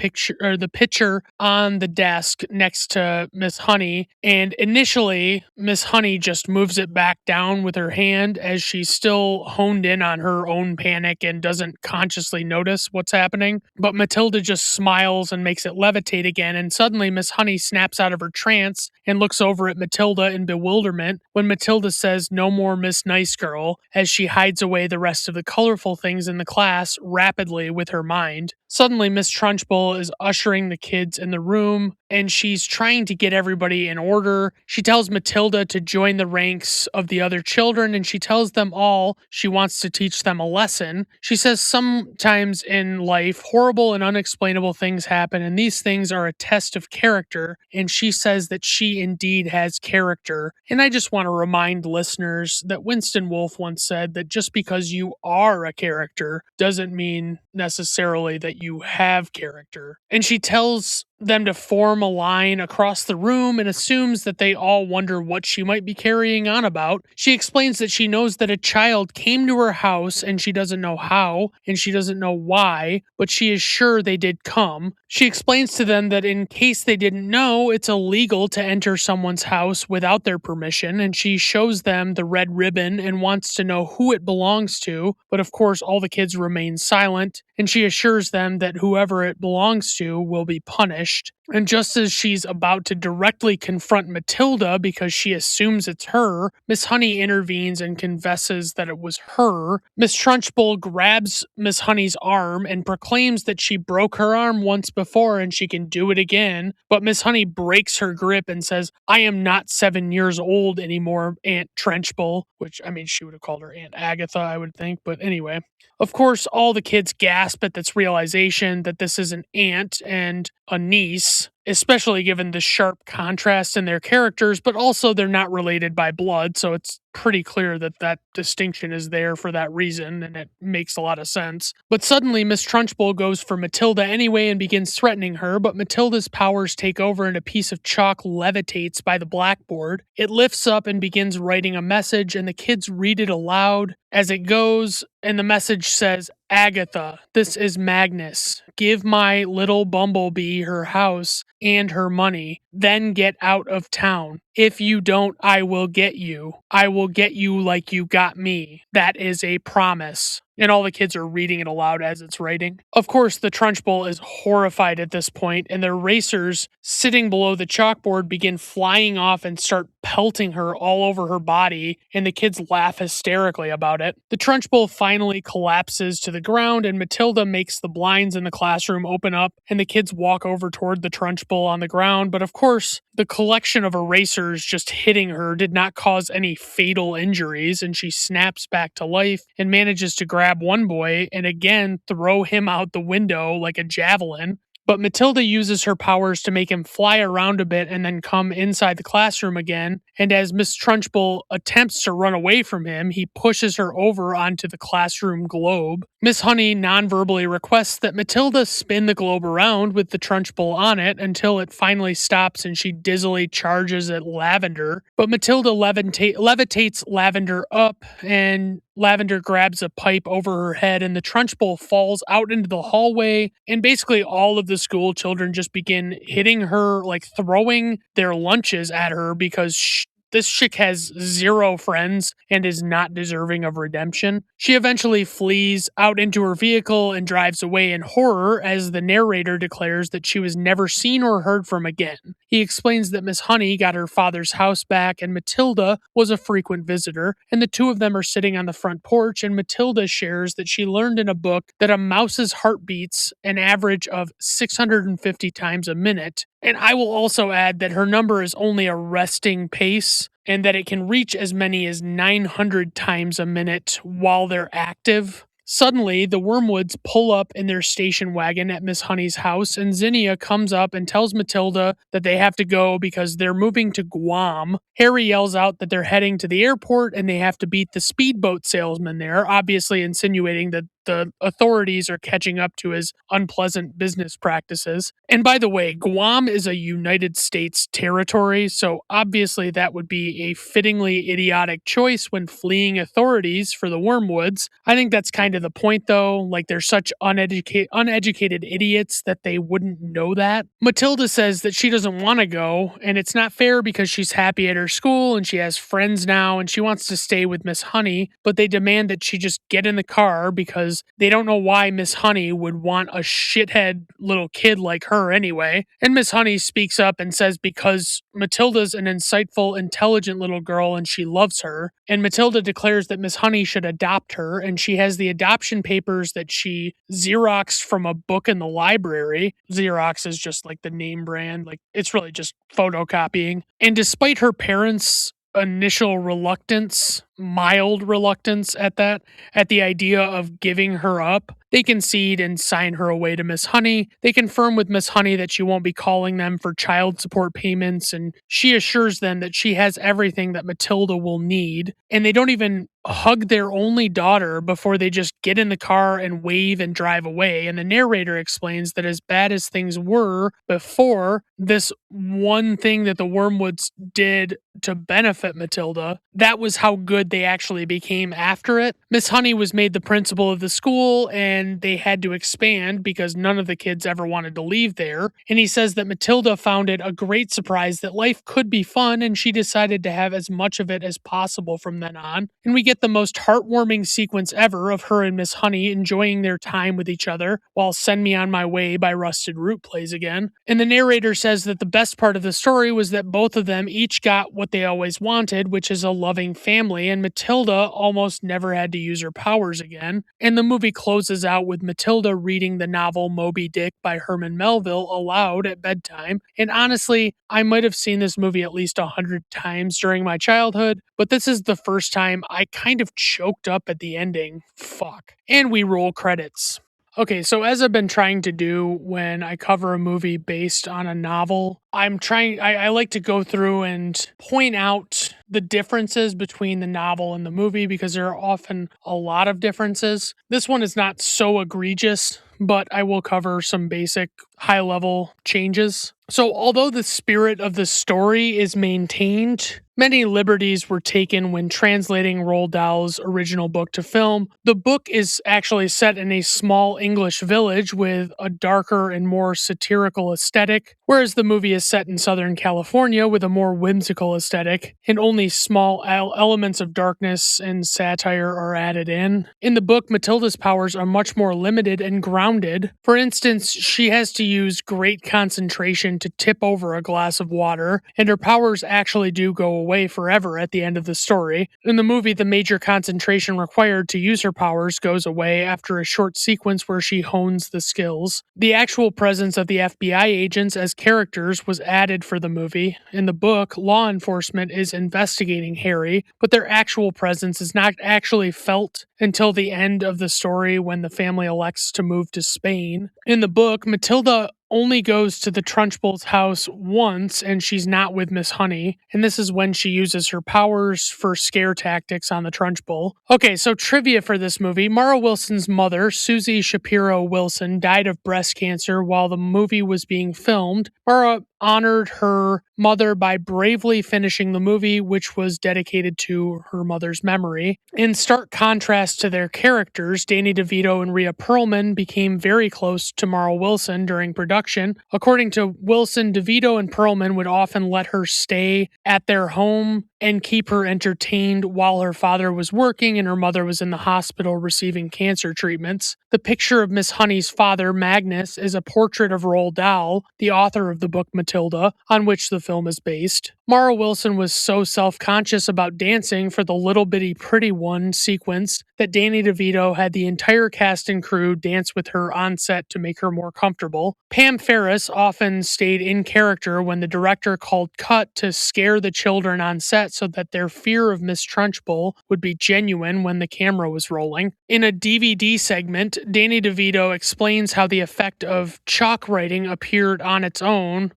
picture on the desk next to Miss Honey, and initially Miss Honey just moves it back down with her hand as she's still honed in on her own panic and doesn't consciously notice what's happening. But Matilda just smiles and makes it levitate again, and suddenly Miss Honey snaps out of her trance and looks over at Matilda in bewilderment when Matilda says, "No more Miss Nice Girl," as she hides away the rest of the colorful things in the class rapidly with her mind. Suddenly, Miss Trunchbull is ushering the kids in the room, and she's trying to get everybody in order. She tells Matilda to join the ranks of the other children, and she tells them all she wants to teach them a lesson. She says sometimes in life, horrible and unexplainable things happen, and these things are a test of character, and she says that she indeed has character. And I just want to remind listeners that Winston Wolfe once said that just because you are a character doesn't mean necessarily that you have character. And she tells them to form a line across the room and assumes that they all wonder what she might be carrying on about. She explains that she knows that a child came to her house and she doesn't know how and she doesn't know why, but she is sure they did come. She explains to them that in case they didn't know, it's illegal to enter someone's house without their permission, and she shows them the red ribbon and wants to know who it belongs to, but of course all the kids remain silent, and she assures them that whoever it belongs to will be punished. And just as she's about to directly confront Matilda because she assumes it's her, Miss Honey intervenes and confesses that it was her. Miss Trunchbull grabs Miss Honey's arm and proclaims that she broke her arm once before and she can do it again, but Miss Honey breaks her grip and says, "I am not 7 years old anymore, Aunt Trunchbull," which, I mean, she would have called her Aunt Agatha, I would think, but anyway. Of course, all the kids gasp at this realization that this is an aunt and a niece, especially given the sharp contrast in their characters, but also they're not related by blood, so it's pretty clear that that distinction is there for that reason, and it makes a lot of sense. But suddenly, Miss Trunchbull goes for Matilda anyway and begins threatening her, but Matilda's powers take over and a piece of chalk levitates by the blackboard. It lifts up and begins writing a message, and the kids read it aloud as it goes, and the message says, "Agatha, this is Magnus. Give my little Bumblebee her house and her money, then get out of town. If you don't, I will get you. I will get you like you got me. That is a promise." And all the kids are reading it aloud as it's writing. Of course, the Trunchbull is horrified at this point, and the racers sitting below the chalkboard begin flying off and start pelting her all over her body, and the kids laugh hysterically about it. The Trunchbull finally collapses to the ground, and Matilda makes the blinds in the classroom open up, and the kids walk over toward the Trunchbull on the ground, but of course, the collection of erasers just hitting her did not cause any fatal injuries, and she snaps back to life and manages to grab one boy and again throw him out the window like a javelin. but Matilda uses her powers to make him fly around a bit and then come inside the classroom again. And as Miss Trunchbull attempts to run away from him, he pushes her over onto the classroom globe. Miss Honey non-verbally requests that Matilda spin the globe around with the Trunchbull on it until it finally stops and she dizzily charges at Lavender. But Matilda levitates Lavender up, and Lavender grabs a pipe over her head, and the Trunchbull falls out into the hallway. And basically, all of the school children just begin hitting her, like throwing their lunches at her because this chick has zero friends and is not deserving of redemption. She eventually flees out into her vehicle and drives away in horror as the narrator declares that she was never seen or heard from again. He explains that Miss Honey got her father's house back and Matilda was a frequent visitor, and the two of them are sitting on the front porch, and Matilda shares that she learned in a book that a mouse's heart beats an average of 650 times a minute. And I will also add that her number is only a resting pace and that it can reach as many as 900 times a minute while they're active. Suddenly, the Wormwoods pull up in their station wagon at Miss Honey's house, and Zinnia comes up and tells Matilda that they have to go because they're moving to Guam. Harry yells out that they're heading to the airport and they have to beat the speedboat salesman there, obviously insinuating that the authorities are catching up to his unpleasant business practices. And by the way, Guam is a United States territory, so obviously that would be a fittingly idiotic choice when fleeing authorities for the Wormwoods. I think that's kind of the point, though. Like, they're such uneducated idiots that they wouldn't know that. Matilda says that she doesn't want to go, and it's not fair because she's happy at her school and she has friends now and she wants to stay with Miss Honey, but they demand that she just get in the car because they don't know why Miss Honey would want a shithead little kid like her anyway. And Miss Honey speaks up and says because Matilda's an insightful, intelligent little girl and she loves her. And Matilda declares that Miss Honey should adopt her, and she has the adoption papers that she Xeroxed from a book in the library. Xerox is just like the name brand, like it's really just photocopying. And despite her parents' initial reluctance, mild reluctance at the idea of giving her up, they concede and sign her away to Miss Honey. They confirm with Miss Honey that she won't be calling them for child support payments, and she assures them that she has everything that Matilda will need. And they don't even hug their only daughter before they just get in the car and wave and drive away. And the narrator explains that as bad as things were before, this one thing that the Wormwoods did to benefit Matilda, that was how good they actually became after it. Miss Honey was made the principal of the school, and they had to expand because none of the kids ever wanted to leave there. And he says that Matilda found it a great surprise that life could be fun, and she decided to have as much of it as possible from then on. And we get the most heartwarming sequence ever of her and Miss Honey enjoying their time with each other while Send Me On My Way by Rusted Root plays again. And the narrator says that the best part of the story was that both of them each got what they always wanted, which is a loving family, and Matilda almost never had to use her powers again. And the movie closes out with Matilda reading the novel Moby Dick by Herman Melville aloud at bedtime. And honestly, I might have seen this movie at least 100 times during my childhood, but this is the first time I kind of choked up at the ending. Fuck. And we roll credits. Okay, so as I've been trying to do when I cover a movie based on a novel, I like to go through and point out the differences between the novel and the movie because there are often a lot of differences. This one is not so egregious, but I will cover some basic high-level changes. So although the spirit of the story is maintained, many liberties were taken when translating Roald Dahl's original book to film. The book is actually set in a small English village with a darker and more satirical aesthetic, whereas the movie is set in Southern California with a more whimsical aesthetic, and only small elements of darkness and satire are added in. In the book, Matilda's powers are much more limited and grounded. For instance, she has to use great concentration to tip over a glass of water, and her powers actually do go away forever at the end of the story. In the movie, the major concentration required to use her powers goes away after a short sequence where she hones the skills. The actual presence of the FBI agents as characters was added for the movie. In the book, law enforcement is investigating Harry, but their actual presence is not actually felt until the end of the story when the family elects to move to Spain. In the book, Matilda only goes to the Trunchbull's house once, and she's not with Miss Honey. And this is when she uses her powers for scare tactics on the Trunchbull. Okay, so trivia for this movie. Mara Wilson's mother, Susie Shapiro Wilson, died of breast cancer while the movie was being filmed. Mara honored her mother by bravely finishing the movie, which was dedicated to her mother's memory. In stark contrast to their characters, Danny DeVito and Rhea Perlman became very close to Mara Wilson during production. According to Wilson, DeVito and Perlman would often let her stay at their home and keep her entertained while her father was working and her mother was in the hospital receiving cancer treatments. The picture of Miss Honey's father, Magnus, is a portrait of Roald Dahl, the author of the book Matilda, on which the film is based. Mara Wilson was so self-conscious about dancing for the Little Bitty Pretty One sequence that Danny DeVito had the entire cast and crew dance with her on set to make her more comfortable. Pam Ferris often stayed in character when the director called cut to scare the children on set so that their fear of Miss Trunchbull would be genuine when the camera was rolling. In a DVD segment, Danny DeVito explains how the effect of chalk writing appearing on its own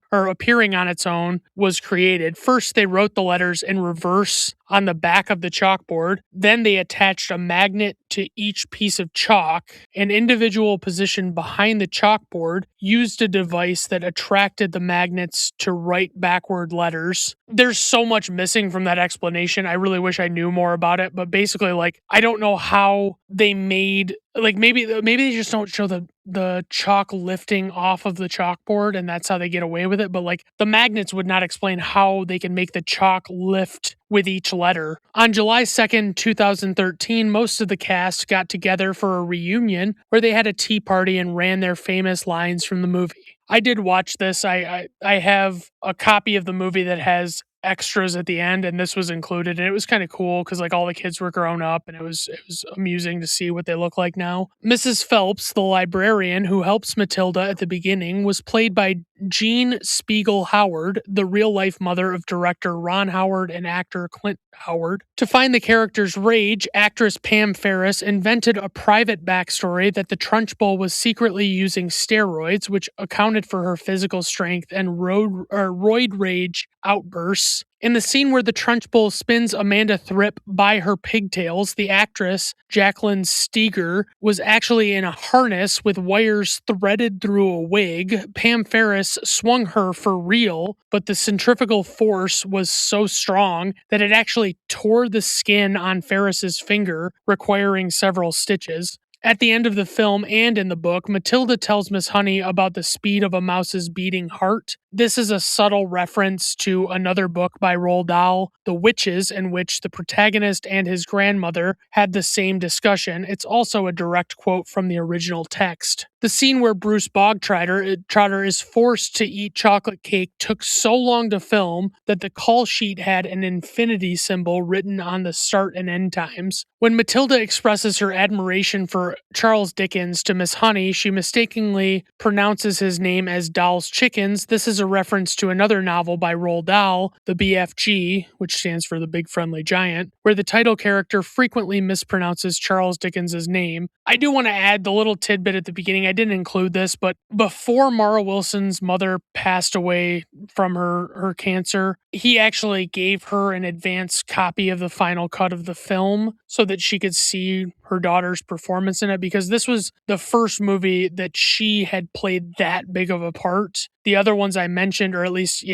was created. First, they wrote the letters in reverse on the back of the chalkboard. Then they attached a magnet to each piece of chalk. An individual positioned behind the chalkboard used a device that attracted the magnets to write backward letters. There's so much missing from that explanation. I really wish I knew more about it, but basically, I don't know how they made, maybe they just don't show the chalk lifting off of the chalkboard and that's how they get away with it, but the magnets would not explain how they can make the chalk lift with each letter. On July 2nd, 2013, most of the cast got together for a reunion where they had a tea party and ran their famous lines from the movie. I did watch this. I have a copy of the movie that has extras at the end, and this was included, and it was kind of cool because all the kids were grown up and it was amusing to see what they look like now. Mrs. Phelps, the librarian who helps Matilda at the beginning, was played by Jean Spiegel Howard, the real-life mother of director Ron Howard and actor Clint Howard. To find the character's rage, actress Pam Ferris invented a private backstory that the Trunchbull was secretly using steroids, which accounted for her physical strength and roid rage outbursts. In the scene where the Trunchbull spins Amanda Thripp by her pigtails, the actress, Jacqueline Steger, was actually in a harness with wires threaded through a wig. Pam Ferris swung her for real, but the centrifugal force was so strong that it actually tore the skin on Ferris's finger, requiring several stitches. At the end of the film and in the book, Matilda tells Miss Honey about the speed of a mouse's beating heart. This is a subtle reference to another book by Roald Dahl, The Witches, in which the protagonist and his grandmother had the same discussion. It's also a direct quote from the original text. The scene where Bruce Bogtrotter is forced to eat chocolate cake took so long to film that the call sheet had an infinity symbol written on the start and end times. When Matilda expresses her admiration for Charles Dickens to Miss Honey, she mistakenly pronounces his name as Dahl's Chickens. This is a reference to another novel by Roald Dahl, the BFG, which stands for The Big Friendly Giant, where the title character frequently mispronounces Charles Dickens' name. I do want to add the little tidbit at the beginning. I didn't include this, but before Mara Wilson's mother passed away from her cancer, he actually gave her an advance copy of the final cut of the film so that she could see her daughter's performance in it, because this was the first movie that she had played that big of a part. The other ones I mentioned, or at least,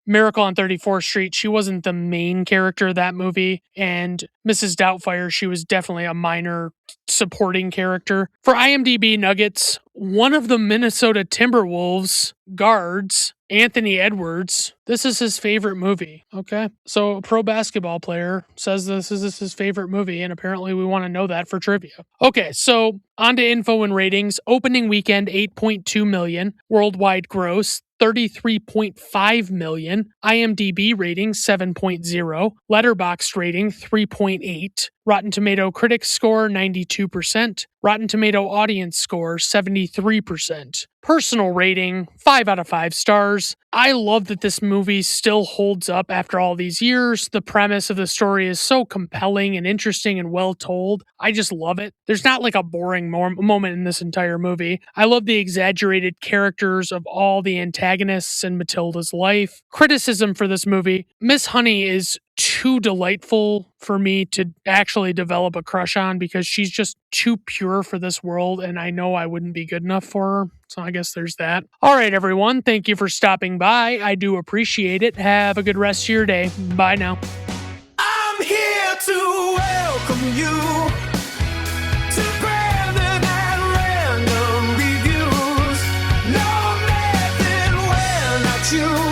Miracle on 34th Street, she wasn't the main character of that movie. And Mrs. Doubtfire, she was definitely a minor supporting character. For IMDb nuggets, one of the Minnesota Timberwolves guards, Anthony Edwards, this is his favorite movie. Okay. So a pro basketball player says this is his favorite movie, and apparently we want to know that for trivia. Okay, so on to info and ratings. Opening weekend, 8.2 million. Worldwide gross, 33.5 million. IMDb rating, 7.0. Letterboxd rating, 3.8. Rotten Tomato critics score, 92%. Rotten Tomato audience score 73%. Personal rating 5 out of 5 stars. I love that this movie still holds up after all these years. The premise of the story is so compelling and interesting and well told. I just love it. There's not like a boring moment in this entire movie. I love the exaggerated characters of all the antagonists in Matilda's life. Criticism for this movie: Miss Honey is too delightful for me to actually develop a crush on because she's just too pure for this world, and I know I wouldn't be good enough for her. So I guess there's that. All right, everyone. Thank you for stopping by. I do appreciate it. Have a good rest of your day. Bye now. I'm here to welcome you to Brandon at Random Reviews. No method when I choose.